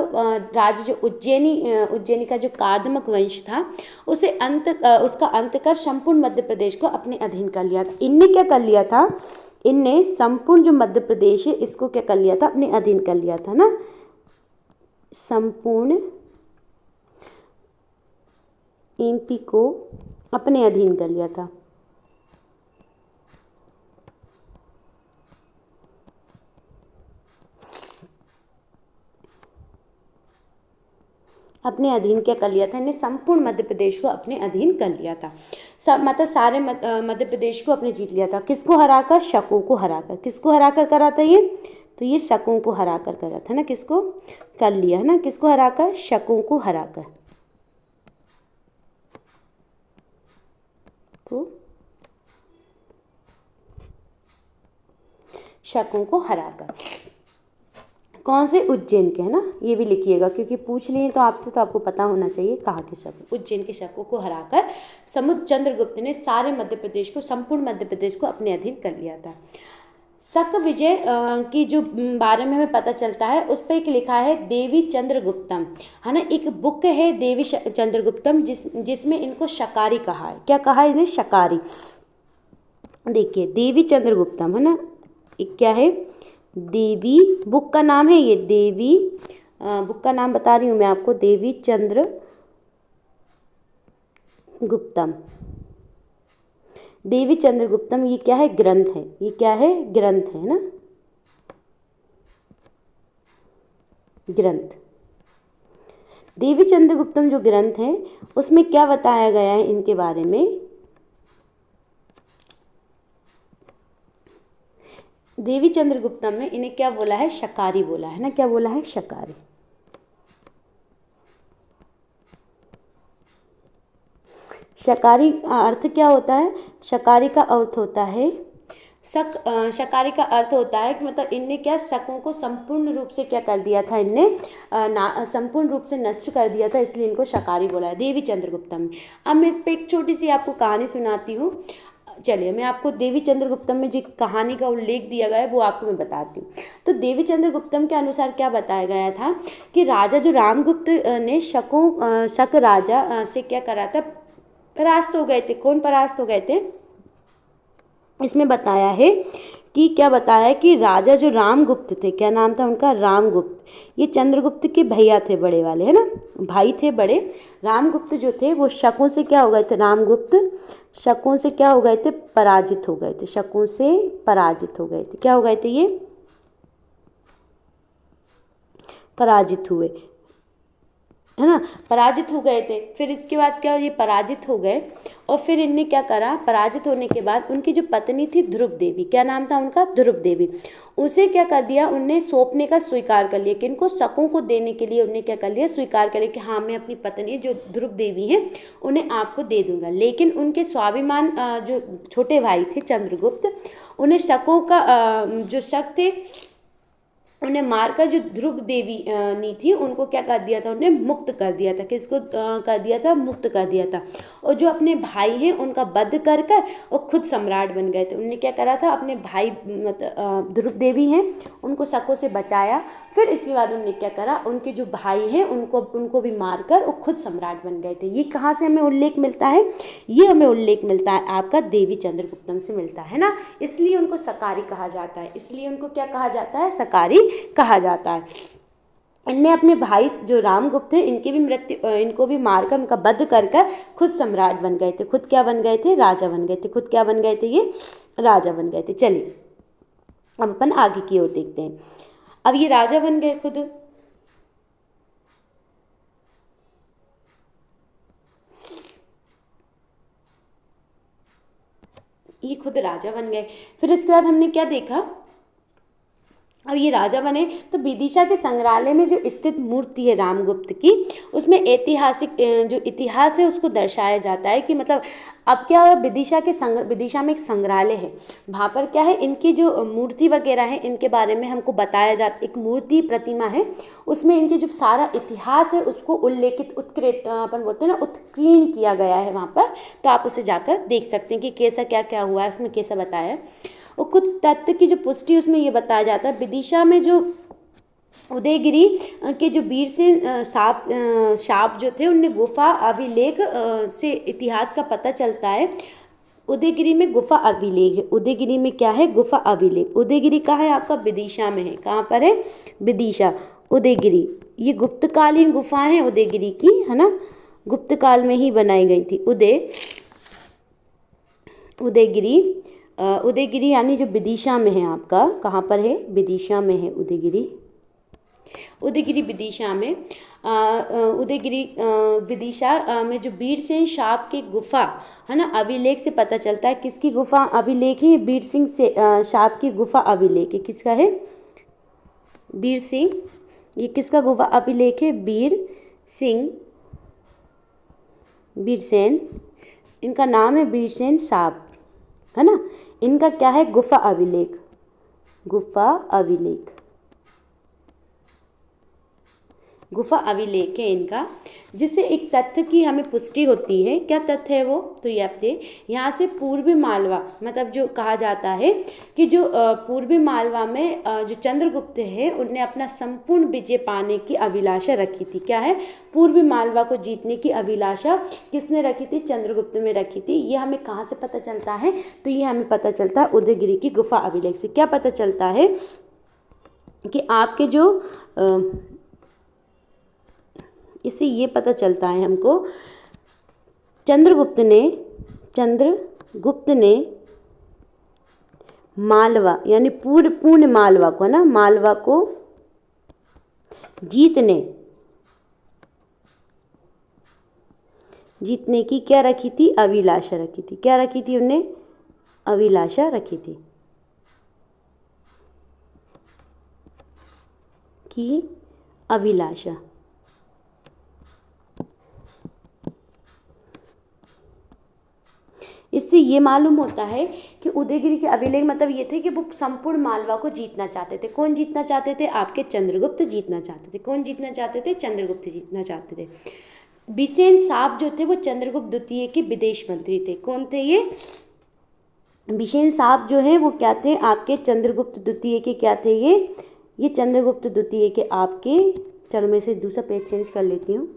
राज्य जो उज्जैनी का जो कार्दमक वंश था उसका अंत कर संपूर्ण मध्य प्रदेश को अपने अधीन कर लिया था। इनने क्या कर लिया था, इनने संपूर्ण जो मध्य प्रदेश है इसको क्या कर लिया था, अपने अधीन कर लिया था ना, संपूर्ण एमपी को अपने अधीन कर लिया था। अपने अधीन क्या कर लिया था, इन्हें संपूर्ण मध्य प्रदेश को अपने अधीन कर लिया था। मतलब सारे मध्य प्रदेश को अपने जीत लिया था। किसको हराकर, शकों को हराकर। किसको हराकर करा था ये, तो ये शकों को हराकर करा था ना, किसको कर लिया है ना, किसको हराकर, शकों को हराकर, को शकों को हराकर। कौन से, उज्जैन के, है ना, ये भी लिखिएगा क्योंकि पूछ लिए तो आपसे, तो आपको पता होना चाहिए कहाँ के शक। उज्जैन के शकों को हराकर समुद्र चंद्रगुप्त ने सारे मध्य प्रदेश को, संपूर्ण मध्य प्रदेश को अपने अधीन कर लिया था। शक विजय की जो बारे में हमें पता चलता है, उस पर एक लिखा है देवी चंद्रगुप्तम, है ना, एक बुक है देवी चंद्रगुप्तम जिसमें इनको शकारी कहा है। क्या कहा है इन्हें, शकारी। देखिए देवी चंद्रगुप्तम, है ना, एक क्या है, देवी, बुक का नाम है ये, देवी, बुक का नाम बता रही हूँ मैं आपको, देवी चंद्र गुप्तम। देवी चंद्रगुप्तम ये क्या है, ग्रंथ है, ये क्या है, ग्रंथ है ना, ग्रंथ। देवी चंद्रगुप्तम जो ग्रंथ है उसमें क्या बताया गया है इनके बारे में, देवी चंद्रगुप्तम में इन्हें क्या बोला है, शकारी बोला है ना, क्या बोला है, शकारी। शकारी अर्थ क्या होता है, शकारी का अर्थ होता है शकारी का अर्थ होता है कि मतलब इनने क्या, शकों को संपूर्ण रूप से क्या कर दिया था, इनने संपूर्ण रूप से नष्ट कर दिया था, इसलिए इनको शकारी बोला है देवी चंद्रगुप्तम में। अब मैं इस पर एक छोटी सी आपको कहानी सुनाती हूँ। चलिए मैं आपको देवी चंद्रगुप्तम में जो कहानी का उल्लेख दिया गया है वो आपको मैं बताती हूँ। तो देवी चंद्रगुप्तम के अनुसार क्या बताया गया था कि राजा जो रामगुप्त ने शक राजा से क्या करा था, परास्त हो गए थे। कौन परास्त हो गए थे, इसमें बताया है कि क्या बताया है कि राजा जो रामगुप्त थे, क्या नाम था उनका, रामगुप्त, ये चंद्रगुप्त के भैया थे, बड़े वाले, है ना, भाई थे बड़े। रामगुप्त जो थे वो शकों से क्या हो गए थे, रामगुप्त शकों से क्या हो गए थे, पराजित हो गए थे, शकों से पराजित हो गए थे। क्या हो गए थे ये, पराजित हुए, है ना, पराजित हो गए थे। फिर इसके बाद क्या, ये पराजित हो गए और फिर इनने क्या करा, पराजित होने के बाद उनकी जो पत्नी थी ध्रुव देवी, क्या नाम था उनका, ध्रुव देवी, उसे क्या कर दिया, उनने सौंपने का स्वीकार कर लिया, किनको, शकों को देने के लिए उन्हें क्या कर लिया, स्वीकार कर लिया कि हाँ मैं अपनी पत्नी जो ध्रुव देवी हैं उन्हें आपको दे दूंगा। लेकिन उनके स्वाभिमान जो छोटे भाई थे चंद्रगुप्त, उन्हें शकों का जो शक थे उन्हें मारकर जो ध्रुव देवी नी थी उनको क्या कर दिया था, उन्हें मुक्त कर दिया था। किसको कर दिया था, मुक्त कर दिया था। और जो अपने भाई हैं उनका वध कर कर और खुद सम्राट बन गए थे। उन्होंने क्या करा था, अपने भाई मतलब ध्रुव देवी हैं उनको शकों से बचाया, फिर इसके बाद उन्होंने क्या करा, उनके जो भाई हैं उनको भी मारकर और खुद सम्राट बन गए थे। ये कहाँ से हमें उल्लेख मिलता है, ये हमें उल्लेख मिलता है आपका देवी चंद्रगुप्तम से मिलता है ना, इसलिए उनको शकारी कहा जाता है। इसलिए उनको क्या कहा जाता है, शकारी कहा जाता है। इनने अपने भाई जो रामगुप्त थे इनको भी मारकर उनका वध कर कर खुद सम्राट बन गए थे। खुद क्या बन गए थे, राजा बन गए थे। खुद क्या बन गए थे, ये राजा बन गए थे। चलिए अब अपन आगे की ओर देखते हैं। अब ये राजा बन गए खुद, ये खुद राजा बन गए। फिर इसके बाद हमने क्या देखा अब ये राजा बने तो विदिशा के संग्रहालय में जो स्थित मूर्ति है रामगुप्त की, उसमें ऐतिहासिक जो इतिहास है उसको दर्शाया जाता है कि मतलब अब क्या हुआ, विदिशा में एक संग्रहालय है, वहाँ पर क्या है, इनकी जो मूर्ति वगैरह है इनके बारे में हमको बताया जाता, एक मूर्ति प्रतिमा है उसमें इनके जो सारा इतिहास है उसको उल्लेखित उत्कृत अपन बोलते हैं ना, उत्कीर्ण किया गया है वहाँ पर। तो आप उसे जाकर देख सकते हैं कि कैसा क्या क्या हुआ है, उसमें कैसा बताया है। और कुछ तथ्य की जो पुष्टि उसमें ये बताया जाता है, विदिशा में जो उदयगिरी के जो वीर से शाप जो थे उनने गुफा अभिलेख से इतिहास का पता चलता है। उदयगिरी में गुफा अभिलेख है, उदयगिरी में क्या है, गुफा अभिलेख। उदयगिरी कहाँ है आपका, विदिशा में है। कहाँ पर है, विदिशा, उदयगिरी। ये गुप्तकालीन गुफा है उदयगिरी की, है ना, गुप्त काल में ही बनाई गई थी। उदयगिरी उदयगिरी यानी जो विदिशा में है आपका, कहाँ पर है, विदिशा में है उदयगिरी। उदयगिरी विदिशा में उदयगिरी विदिशा में जो वीरसेन शाप की गुफा है ना, अभिलेख से पता चलता है। किसकी गुफा अभिलेख है, वीर सिंह से शाप की गुफा अभिलेख है। किसका है, वीर सिंह, ये किसका गुफा अभिलेख है, वीर सिंह, वीरसेन, इनका नाम है वीरसेन शाप, है ना। इनका क्या है, गुफा अभिलेख, गुफा अभिलेख, गुफा अभिलेख है इनका, जिससे एक तथ्य की हमें पुष्टि होती है। क्या तथ्य है वो, तो ये आपसे यहाँ से पूर्वी मालवा, मतलब जो कहा जाता है कि जो पूर्वी मालवा में जो चंद्रगुप्त है उनने अपना संपूर्ण विजय पाने की अभिलाषा रखी थी। क्या है, पूर्वी मालवा को जीतने की अभिलाषा किसने रखी थी, चंद्रगुप्त में रखी थी। ये हमें कहाँ से पता चलता है, तो ये हमें पता चलता है उदयगिरी की गुफा अभिलेख से। क्या पता चलता है कि आपके जो इससे ये पता चलता है हमको, चंद्रगुप्त ने मालवा यानी पूर्ण मालवा को, है ना, मालवा को जीतने की क्या रखी थी, अभिलाषा रखी थी। क्या रखी थी उन्हें, अभिलाषा रखी थी कि अभिलाषा। इससे ये मालूम होता है कि उदयगिरी के अभिलेख मतलब ये थे कि वो संपूर्ण मालवा को जीतना चाहते थे। कौन जीतना चाहते थे, आपके चंद्रगुप्त जीतना चाहते थे। कौन जीतना चाहते थे, चंद्रगुप्त जीतना चाहते थे। बिसेन साहब जो थे वो चंद्रगुप्त द्वितीय के विदेश मंत्री थे। कौन थे ये, बिसेन साहब जो है वो क्या थे, आपके चंद्रगुप्त द्वितीय के क्या थे, ये चंद्रगुप्त द्वितीय के आपके, चलो मैं इसे दूसरा पेज चेंज कर लेती हूँ।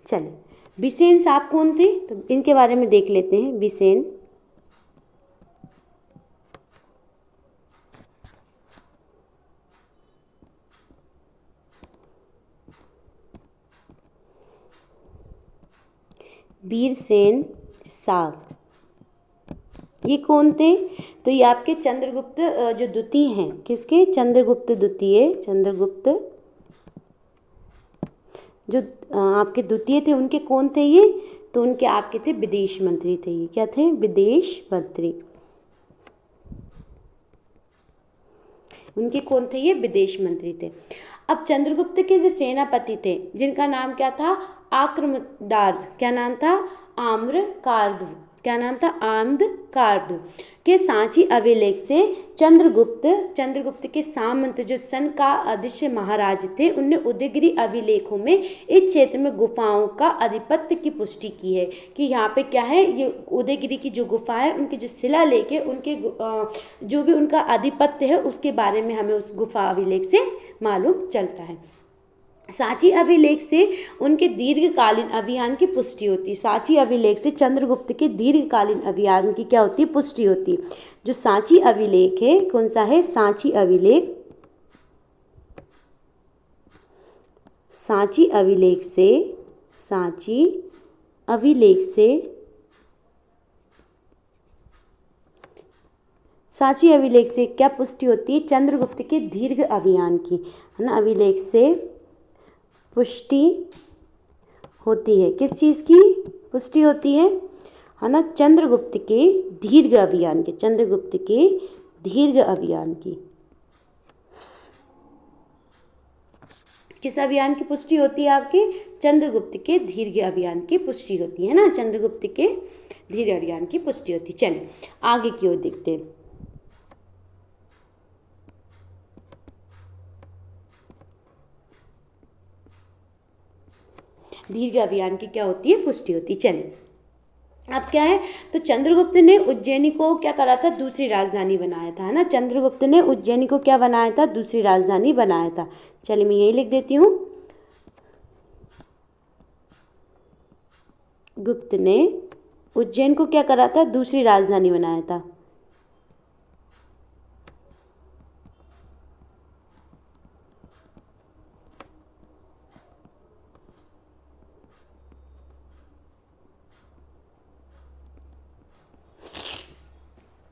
चलिए, बिसेन साहब कौन थे, तो इनके बारे में देख लेते हैं। बिसेन वीरसेन साहब ये कौन थे, तो ये आपके चंद्रगुप्त जो द्वितीय हैं, किसके, चंद्रगुप्त द्वितीय, चंद्रगुप्त जो आपके द्वितीय थे उनके कौन थे ये, तो उनके आपके थे विदेश मंत्री थे। ये क्या थे, विदेश मंत्री। उनके कौन थे ये, विदेश मंत्री थे। अब चंद्रगुप्त के जो सेनापति थे जिनका नाम क्या था, आक्रमदार, क्या नाम था, आम्रकार्दु, क्या नाम था, आम्रकार्दु के सांची अभिलेख से चंद्रगुप्त के सामंत जो सन का अदिश्य महाराज थे उनने उदयगिरी अभिलेखों में इस क्षेत्र में गुफाओं का आधिपत्य की पुष्टि की है कि यहाँ पे क्या है, ये उदयगिरी की जो गुफा है उनकी जो शिलालेख है उनके जो भी उनका आधिपत्य है उसके बारे में हमें उस गुफा अभिलेख से मालूम चलता है। सांची अभिलेख से उनके दीर्घकालीन अभियान की पुष्टि होती है। सांची अभिलेख से चंद्रगुप्त के दीर्घकालीन अभियान की क्या होती है, पुष्टि होती है। जो सांची अभिलेख है, कौन सा है, सांची अभिलेख, सांची अभिलेख से, सांची अभिलेख से, सांची अभिलेख से क्या पुष्टि होती है, चंद्रगुप्त के दीर्घ अभियान की, है ना, अभिलेख से पुष्टि होती है, किस चीज़ की पुष्टि होती है ना, चंद्रगुप्त के दीर्घ अभियान की, चंद्रगुप्त के दीर्घ अभियान की। किस अभियान की पुष्टि होती है आपके, चंद्रगुप्त के दीर्घ अभियान की पुष्टि होती है ना, चंद्रगुप्त के दीर्घ अभियान की पुष्टि होती है। चलिए आगे की ओर देखते हैं। दीर्घ अभियान की क्या होती है, पुष्टि होती है। चलिए अब क्या है, तो चंद्रगुप्त ने उज्जैनी को क्या करा था, दूसरी राजधानी बनाया था, है ना, चंद्रगुप्त ने उज्जैनी को क्या बनाया था, दूसरी राजधानी बनाया था। चलिए मैं यही लिख देती हूँ, गुप्त ने उज्जैन को क्या करा था, दूसरी राजधानी बनाया था।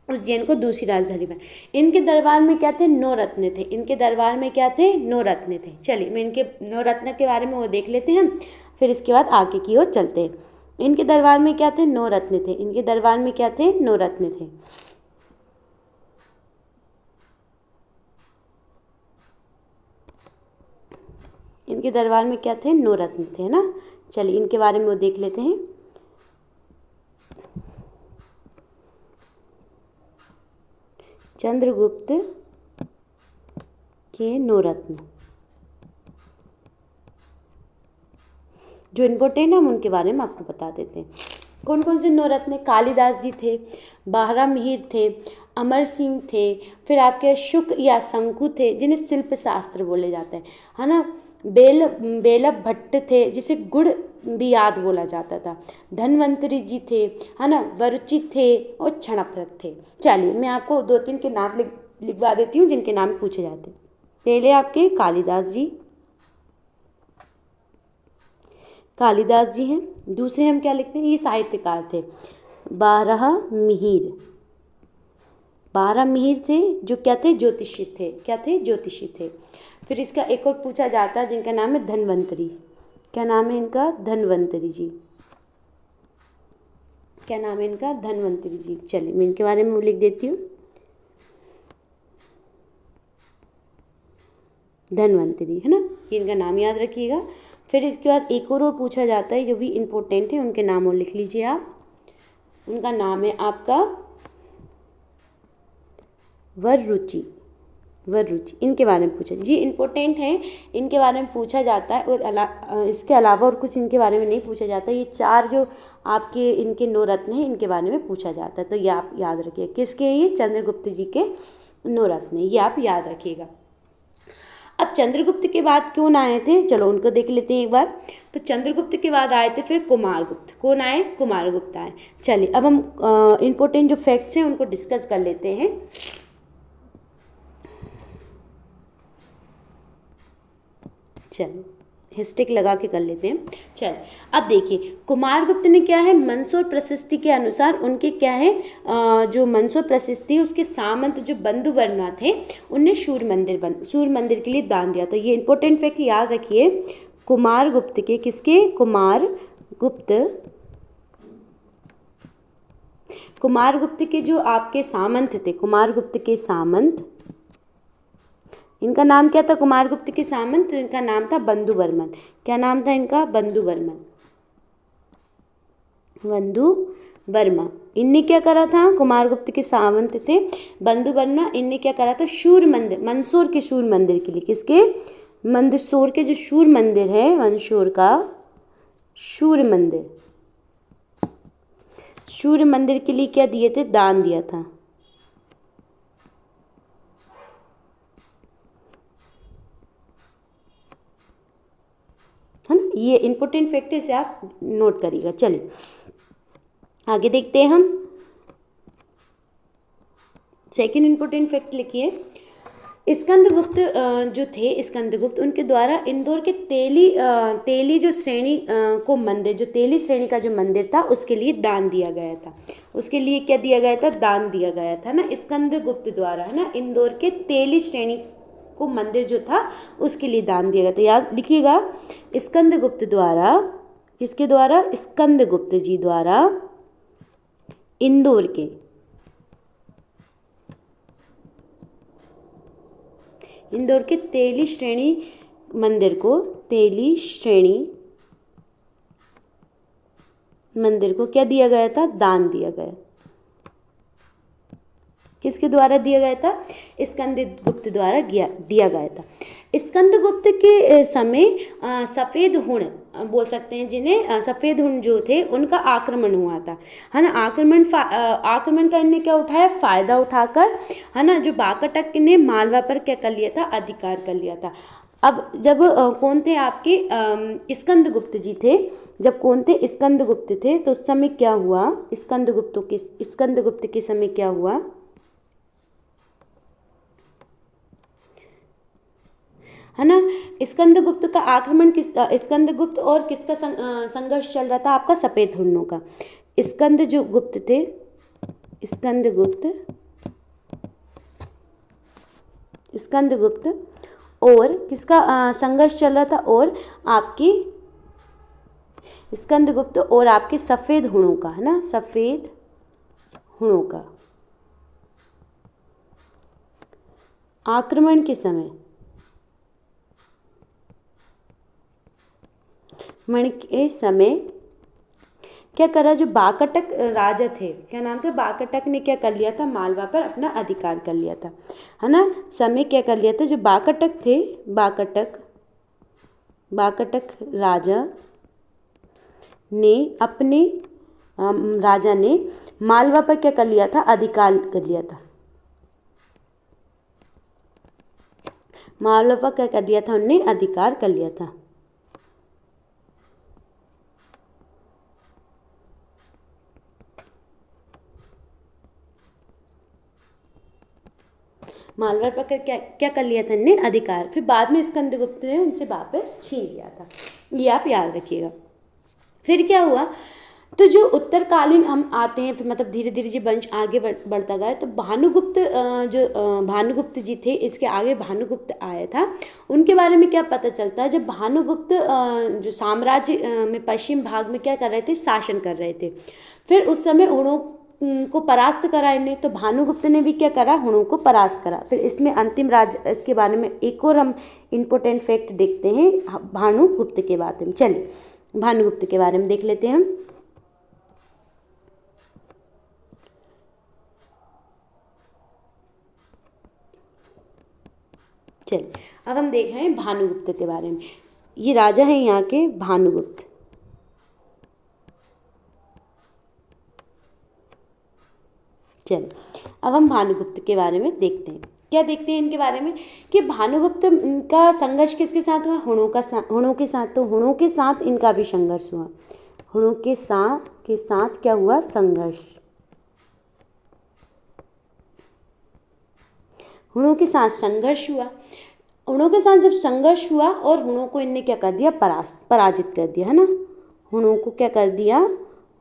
उज्जैन को दूसरी राजधानी बनाया। इनके दरबार में क्या थे, 9 रत्न थे, इनके दरबार में क्या थे, 9 रत्न थे। चलिए मैं इनके 9 रत्न के बारे में वो देख लेते हैं, फिर इसके बाद आगे की ओर चलते हैं। इनके दरबार में क्या थे, 9 रत्न थे, इनके दरबार में क्या थे, 9 रत्न थे। इनके दरबार में क्या थे, 9 रत्न थे, है ना। चलिए इनके बारे में वो देख लेते हैं। चंद्रगुप्त के 9 रत्न जो इम्पोर्टेंट है हम उनके बारे में आपको बता देते हैं। कौन कौन से 9 रत्न, कालिदास जी थे, बारह मिहिर थे, अमर सिंह थे, फिर आपके शुक या शंकु थे जिन्हें शिल्प शास्त्र बोले जाते हैं, है ना, बेलभ भट्ट थे जिसे गुड़ भी याद बोला जाता था, धन्वंतरी जी थे, है ना, वरुचि थे और क्षणप्रद थे। चलिए मैं आपको 2-3 के नाम लिखवा देती हूँ जिनके नाम पूछे जाते हैं। पहले आपके कालिदास जी, कालिदास जी हैं। दूसरे हम क्या लिखते हैं, ये साहित्यकार थे, बारह मिहिर, 12 मिहिर थे जो क्या थे, ज्योतिषी थे, क्या थे, ज्योतिषी थे। फिर इसका एक और पूछा जाता है जिनका नाम है धन्वंतरी, क्या नाम है इनका, धन्वंतरी जी, क्या नाम है इनका, धन्वंतरी जी। चलिए मैं इनके बारे में लिख देती हूँ, धन्वंतरी, है ना, ये इनका नाम याद रखिएगा। फिर इसके बाद एक और पूछा जाता है जो भी इम्पोर्टेंट है, उनके नाम और लिख लीजिए आप। उनका नाम है आपका वररुचि, वररुचि, इनके बारे में पूछा जी, इम्पोर्टेंट है, इनके बारे में पूछा जाता है। और इसके अलावा और कुछ इनके बारे में नहीं पूछा जाता। ये 4 जो आपके इनके 9 रत्न हैं इनके बारे में पूछा जाता है, तो ये आप याद रखिए। किसके, ये चंद्रगुप्त जी के 9 रत्न, ये आप याद रखिएगा। अब चंद्रगुप्त के बाद कौन आए थे, चलो उनको देख लेते हैं एक बार। तो चंद्रगुप्त के बाद आए थे फिर कुमारगुप्त, कौन आए, कुमारगुप्त आए। चलिए अब हम इम्पोर्टेंट जो फैक्ट्स हैं उनको डिस्कस कर लेते हैं। चलो हिस्टिक लगा के कर लेते हैं। चल अब देखिए कुमारगुप्त ने क्या है, मंसूर प्रशस्ति के अनुसार उनके क्या है, जो मंसूर प्रशस्ति उसके सामंत जो बंधु वर्मा थे उनने सूर्य मंदिर के लिए दान दिया। तो ये इंपॉर्टेंट फैक्ट याद रखिए, कुमारगुप्त के, किसके, कुमारगुप्त के जो आपके सामंत थे, कुमारगुप्त के सामंत, इनका नाम क्या था, कुमारगुप्त के सामंत, तो इनका नाम था बंधु वर्मन। क्या नाम था इनका, बंधु वर्मन, बंधु वर्मा। इनने क्या करा था, कुमारगुप्त के सामंत थे बंधु वर्मा, इनने क्या करा था, सूर्य मंदिर, मंदसौर के सूर्य मंदिर के लिए, किसके, मंदसौर के जो सूर्य मंदिर है, मंदसौर का सूर्य मंदिर, सूर्य मंदिर के लिए क्या दिए थे, दान दिया था। है ना, ये इंपॉर्टेंट फैक्ट है, इसे आप नोट करिएगा। चलिए आगे देखते हैं हम। सेकंड इंपॉर्टेंट फैक्ट लिखिए, स्कंदगुप्त जो थे, स्कंदगुप्त उनके द्वारा इंदौर के तेली जो श्रेणी को मंदिर, जो तेली श्रेणी का जो मंदिर था उसके लिए दान दिया गया था। उसके लिए क्या दिया गया था, दान दिया गया था ना, स्कंदगुप्त द्वारा, है ना, इंदौर के तेली श्रेणी को मंदिर जो था उसके लिए दान दिया गया था। याद लिखिएगा, स्कंदगुप्त द्वारा किसके द्वारा? स्कंदगुप्त जी द्वारा इंदौर के तेली श्रेणी मंदिर को क्या दिया गया था? दान दिया गया। किसके द्वारा दिया गया था? स्कंदगुप्त द्वारा दिया गया था। स्कंदगुप्त के समय सफ़ेद हुण बोल सकते हैं जिन्हें, सफ़ेद हुण जो थे उनका आक्रमण हुआ था, है ना। आक्रमण का इनने क्या उठाया? फ़ायदा उठाकर, है ना, जो वाकाटक ने मालवा पर क्या कर लिया था? अधिकार कर लिया था। अब जब कौन थे आपके? स्कंदगुप्त जी थे। जब कौन थे? स्कंदगुप्त थे। तो उस समय क्या हुआ? स्कंदगुप्त के समय क्या हुआ? है ना। स्कंदगुप्त का आक्रमण स्कंदगुप्त और किसका संघर्ष चल रहा था? आपका सफ़ेद हुणों का। स्कंदगुप्त और किसका संघर्ष चल रहा था? और आपकी स्कंदगुप्त और आपके सफ़ेद हुणों का, है ना, सफ़ेद हुणों का आक्रमण के समय क्या करा? जो वाकाटक राजा थे, क्या नाम था? वाकाटक ने क्या कर लिया था? मालवा पर अपना अधिकार कर लिया था, है ना। समय क्या कर लिया था? जो वाकाटक थे, वाकाटक राजा ने मालवा पर क्या कर लिया था? अधिकार कर लिया था। मालवा पर क्या कर लिया था? उनने अधिकार कर लिया था। मालवा पर क्या कर लिया था? इनने अधिकार। फिर बाद में स्कंदगुप्त ने उनसे वापस छीन लिया था। ये आप याद रखिएगा। फिर क्या हुआ? तो जो उत्तरकालीन हम आते हैं, फिर मतलब धीरे धीरे जो वंश आगे बढ़ता गया, तो भानुगुप्त जी थे, इसके आगे भानुगुप्त आया था। उनके बारे में क्या पता चलता है? जब भानुगुप्त जो साम्राज्य में पश्चिम भाग में क्या कर रहे थे? शासन कर रहे थे। फिर उस समय हुणों को परास्त करा इन्हें, तो भानुगुप्त ने भी क्या करा? हुणों को परास्त करा। फिर इसमें अंतिम राज्य, इसके बारे में एक और हम इम्पोर्टेंट फैक्ट देखते हैं भानुगुप्त के बारे में। चलिए भानुगुप्त के बारे में देख लेते हैं हम। चलिए अब हम देख रहे हैं भानुगुप्त के बारे में। ये राजा हैं यहाँ के भानुगुप्त। चलिए अब हम भानुगुप्त के बारे में देखते हैं। क्या देखते हैं इनके बारे में? कि भानुगुप्त का संघर्ष किसके साथ हुआ? हुणों के साथ। तो हुणों के साथ इनका भी संघर्ष हुआ। हुणों के साथ क्या हुआ? संघर्ष। हुणों के साथ संघर्ष हुआ। हुणों के साथ जब संघर्ष हुआ और हुणों को इनने क्या कर दिया? पराजित कर दिया, है ना। हुणों को क्या कर दिया?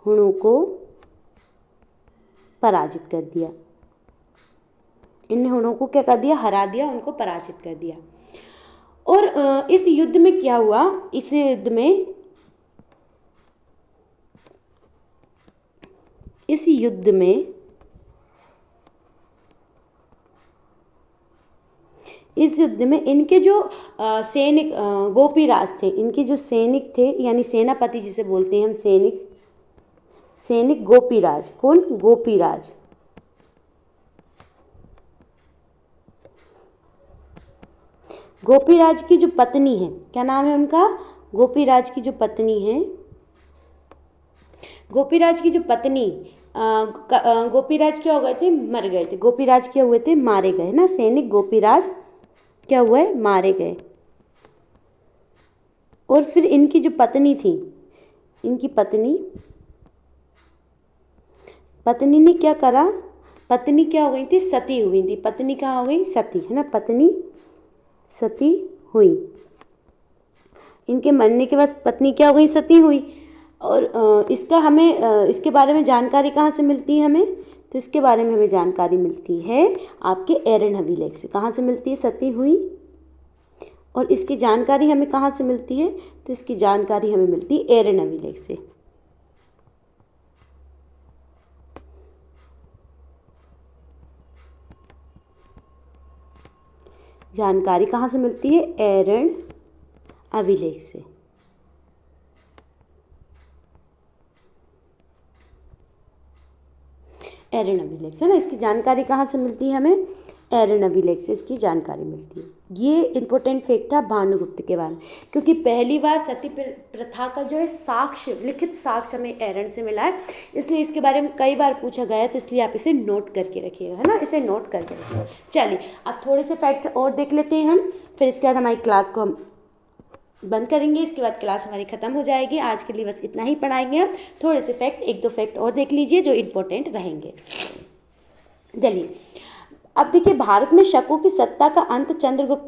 हुणों को पराजित कर दिया। इनने हुणों को क्या कर दिया? हरा दिया, उनको पराजित कर दिया। और इस युद्ध में क्या हुआ? इस युद्ध में इनके जो सैनिक गोपीराज थे, इनके जो सैनिक थे, यानी सेनापति जिसे बोलते हैं हम, सैनिक गोपीराज। कौन? गोपीराज। गोपीराज की जो पत्नी है, क्या नाम है उनका? गोपीराज की जो पत्नी है, गोपीराज की जो पत्नी गोपीराज क्या हो गए थे? मर गए थे। गोपीराज क्या हुए थे? मारे गए ना। सैनिक गोपीराज क्या हुए? मारे गए। और फिर इनकी जो पत्नी थी, इनकी पत्नी ने क्या करा? पत्नी क्या हो गई थी? सती हुई थी। पत्नी क्या हो गई? सती, है ना। पत्नी सती हुई। इनके मरने के बाद पत्नी क्या हो गई? सती हुई। और इसका हमें इसके बारे में जानकारी कहाँ से मिलती है हमें? तो इसके बारे में हमें जानकारी मिलती है आपके एरन हवीलेख से। कहाँ से मिलती है? सती हुई और इसकी जानकारी हमें कहाँ से मिलती है? तो इसकी जानकारी हमें मिलती है एरन अभिलेख से। जानकारी कहाँ से मिलती है? एरन अभिलेख से। एरन अभिलेख से ना, इसकी जानकारी कहाँ से मिलती है हमें? एरन अभिलेख से इसकी जानकारी मिलती है। ये इंपॉर्टेंट फैक्ट था भानुगुप्त के बारे में, क्योंकि पहली बार सती प्रथा का जो है साक्ष्य, लिखित साक्ष्य हमें एरन से मिला है, इसलिए इसके बारे में कई बार पूछा गया है, तो इसलिए आप इसे नोट करके रखिएगा, है ना, इसे नोट करके रखिएगा। चलिए अब थोड़े से फैक्ट और देख लेते हैं हम, फिर इसके बाद हमारी क्लास को हम बंद करेंगे। इसके बाद क्लास हमारी ख़त्म हो जाएगी। आज के लिए बस इतना ही पढ़ाएंगे हम। थोड़े से फैक्ट, एक दो फैक्ट और देख लीजिए जो इम्पोर्टेंट रहेंगे। चलिए अब देखिए, भारत में शकों की सत्ता का अंत चंद्रगुप्त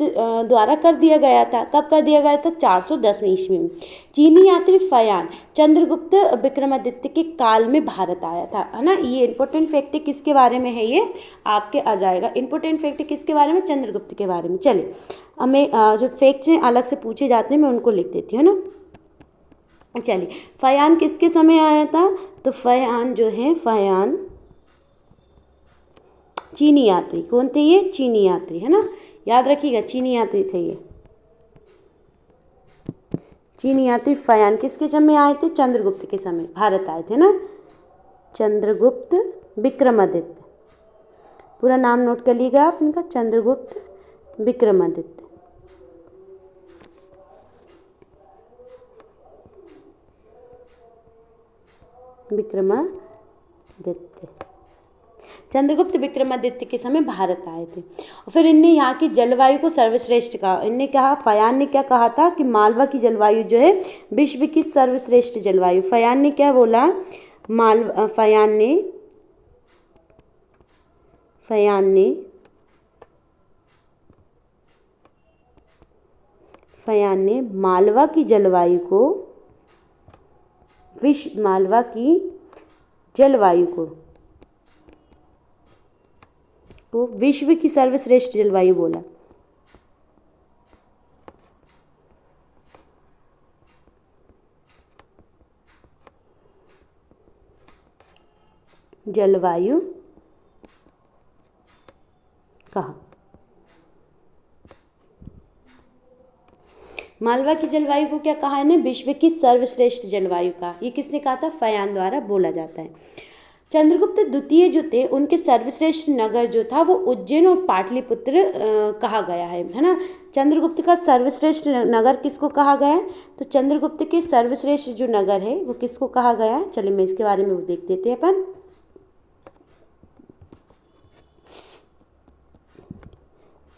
द्वारा कर दिया गया था। कब कर दिया गया था? 410वीं ईस्वी में। चीनी यात्री फयान चंद्रगुप्त विक्रमादित्य के काल में भारत आया था, है ना। ये इंपॉर्टेंट फैक्ट किसके बारे में है? ये आपके आ जाएगा। इंपॉर्टेंट फैक्ट किसके बारे में? चंद्रगुप्त के बारे में। चलिए हमें जो फैक्ट्स हैं अलग से पूछे जाते हैं, मैं उनको लिख देती हूँ, है ना। चलिए, फयान किसके समय आया था? तो फयान जो है, फयान चीनी यात्री। कौन थे ये? चीनी यात्री, है ना, याद रखिएगा, चीनी यात्री थे ये। चीनी यात्री फयान किसके समय आए थे? चंद्रगुप्त के समय भारत आए थे ना। चंद्रगुप्त विक्रमादित्य, पूरा नाम नोट कर लीजिएगा आप इनका, चंद्रगुप्त विक्रमादित्य। विक्रमादित्य, चंद्रगुप्त विक्रमादित्य के समय भारत आए थे। और फिर इनने यहाँ की जलवायु को सर्वश्रेष्ठ कहा। इनने कहा, फयान ने क्या कहा था कि मालवा की जलवायु जो है विश्व की सर्वश्रेष्ठ जलवायु। फयान ने क्या बोला? फयान ने मालवा की जलवायु को विश्व की सर्वश्रेष्ठ जलवायु बोला। जलवायु कहा। मालवा की जलवायु को क्या कहा है ने? विश्व की सर्वश्रेष्ठ जलवायु का। ये किसने कहा था? फयान द्वारा बोला जाता है। चंद्रगुप्त द्वितीय जो थे, उनके सर्वश्रेष्ठ नगर जो था वो उज्जैन और पाटलिपुत्र कहा गया है ना। चंद्रगुप्त का सर्वश्रेष्ठ नगर किसको कहा गया है? तो चंद्रगुप्त के सर्वश्रेष्ठ जो नगर है वो किसको कहा गया है? चलिए मैं इसके बारे में वो देख देते हैं अपन।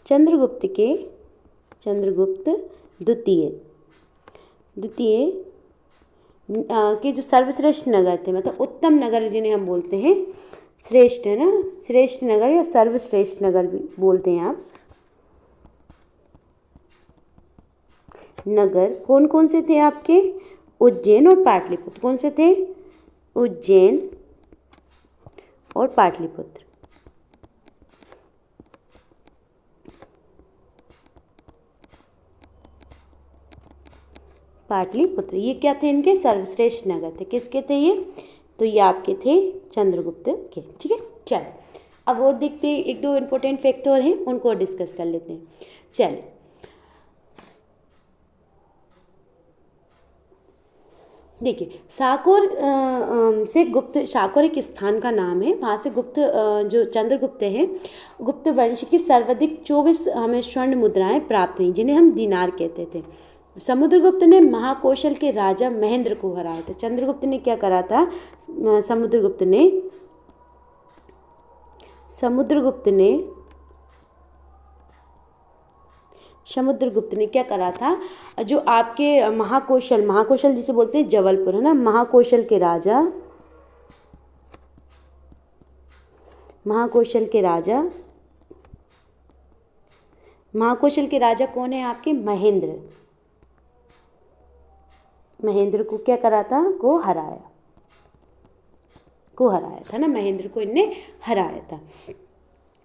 चंद्रगुप्त द्वितीय के जो सर्वश्रेष्ठ नगर थे, मतलब उत्तम नगर जिन्हें हम बोलते हैं, श्रेष्ठ, है ना, श्रेष्ठ नगर या सर्वश्रेष्ठ नगर भी बोलते हैं आप। नगर कौन कौन से थे आपके? उज्जैन और पाटलिपुत्र। कौन से थे? उज्जैन और पाटलिपुत्र। पाटलिपुत्र, ये क्या थे? इनके सर्वश्रेष्ठ नगर थे। किसके थे ये? तो ये आपके थे चंद्रगुप्त के। ठीक है, चलिए अब और देखते हैं, एक दो इम्पोर्टेंट फैक्ट और हैं, उनको डिस्कस कर लेते हैं। चलिए देखिए, शाकोर एक स्थान का नाम है। वहाँ से जो चंद्रगुप्त हैं, गुप्त वंश की सर्वाधिक 24 हमें स्वर्ण मुद्राएं प्राप्त हुई, जिन्हें हम दीनार कहते थे। समुद्रगुप्त ने महाकौशल के राजा महेंद्र को हराया था। चंद्रगुप्त ने क्या करा था? समुद्रगुप्त ने क्या करा था? जो आपके महाकौशल जिसे बोलते हैं जबलपुर, है ना, महाकौशल के राजा कौन है आपके? महेंद्र को क्या करा था? को हराया था ना, महेंद्र को इनने हराया था।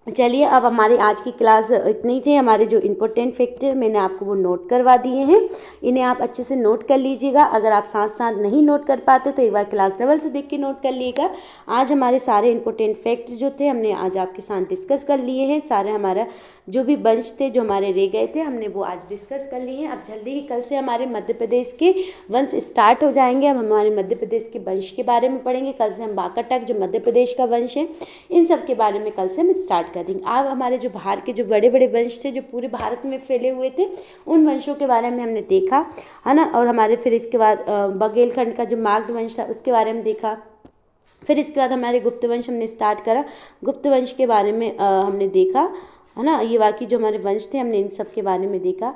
चलिए, अब हमारी आज की क्लास इतने ही थे। हमारे जो इम्पोर्टेंट फैक्ट थे मैंने आपको वो नोट करवा दिए हैं, इन्हें आप अच्छे से नोट कर लीजिएगा। अगर आप साथ साथ नहीं नोट कर पाते तो एक बार क्लास लेवल से देख के नोट कर लीजिएगा। आज हमारे सारे इम्पोर्टेंट फैक्ट जो थे हमने आज आपके साथ डिस्कस कर लिए हैं। सारे हमारा जो भी वंश थे जो हमारे रह गए थे हमने वो आज डिस्कस कर लिए हैं। अब जल्दी ही कल से हमारे मध्य प्रदेश के वंश स्टार्ट हो जाएंगे। अब हमारे मध्य प्रदेश के वंश के बारे में पढ़ेंगे। कल से हम वाकाटक जो मध्य प्रदेश का वंश है इन सब के बारे में कल से हम स्टार्ट कर देंगे। अब हमारे जो बाहर के जो बड़े बड़े वंश थे जो पूरे भारत में फैले हुए थे उन वंशों के बारे में हमने देखा है ना। और हमारे फिर इसके बाद बघेलखंड का जो मागध वंश था उसके बारे में देखा। फिर इसके बाद हमारे गुप्त वंश हमने स्टार्ट करा। गुप्त वंश के बारे में हमने देखा है ना। ये बाकी जो हमारे वंश थे हमने इन सब के बारे में देखा।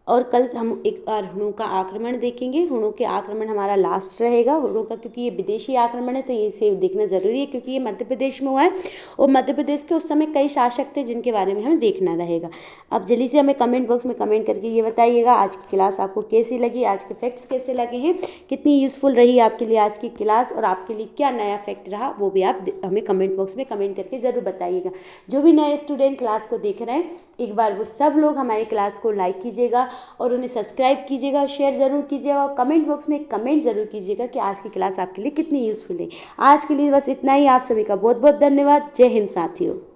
और कल हम एक बार हुणों का आक्रमण देखेंगे। हुणों के आक्रमण हमारा लास्ट रहेगा हुणों का, क्योंकि ये विदेशी आक्रमण है तो ये इसे देखना ज़रूरी है क्योंकि ये मध्य प्रदेश में हुआ है और मध्य प्रदेश के उस समय कई शासक थे जिनके बारे में हमें देखना रहेगा। अब जल्दी से हमें कमेंट बॉक्स में कमेंट करके ये बताइएगा आज की क्लास आपको कैसी लगी, आज के फैक्ट्स कैसे लगे हैं, कितनी यूज़फुल रही आपके लिए आज की क्लास और आपके लिए क्या नया फैक्ट रहा वो भी आप हमें कमेंट बॉक्स में कमेंट करके ज़रूर बताइएगा। जो भी नए स्टूडेंट क्लास को देख रहे हैं एक बार वो सब लोग हमारी क्लास को लाइक कीजिएगा और उन्हें सब्सक्राइब कीजिएगा और शेयर ज़रूर कीजिएगा और कमेंट बॉक्स में एक कमेंट ज़रूर कीजिएगा कि आज की क्लास आपके लिए कितनी यूज़फुल है। आज के लिए बस इतना ही। आप सभी का बहुत बहुत धन्यवाद। जय हिंद साथियों।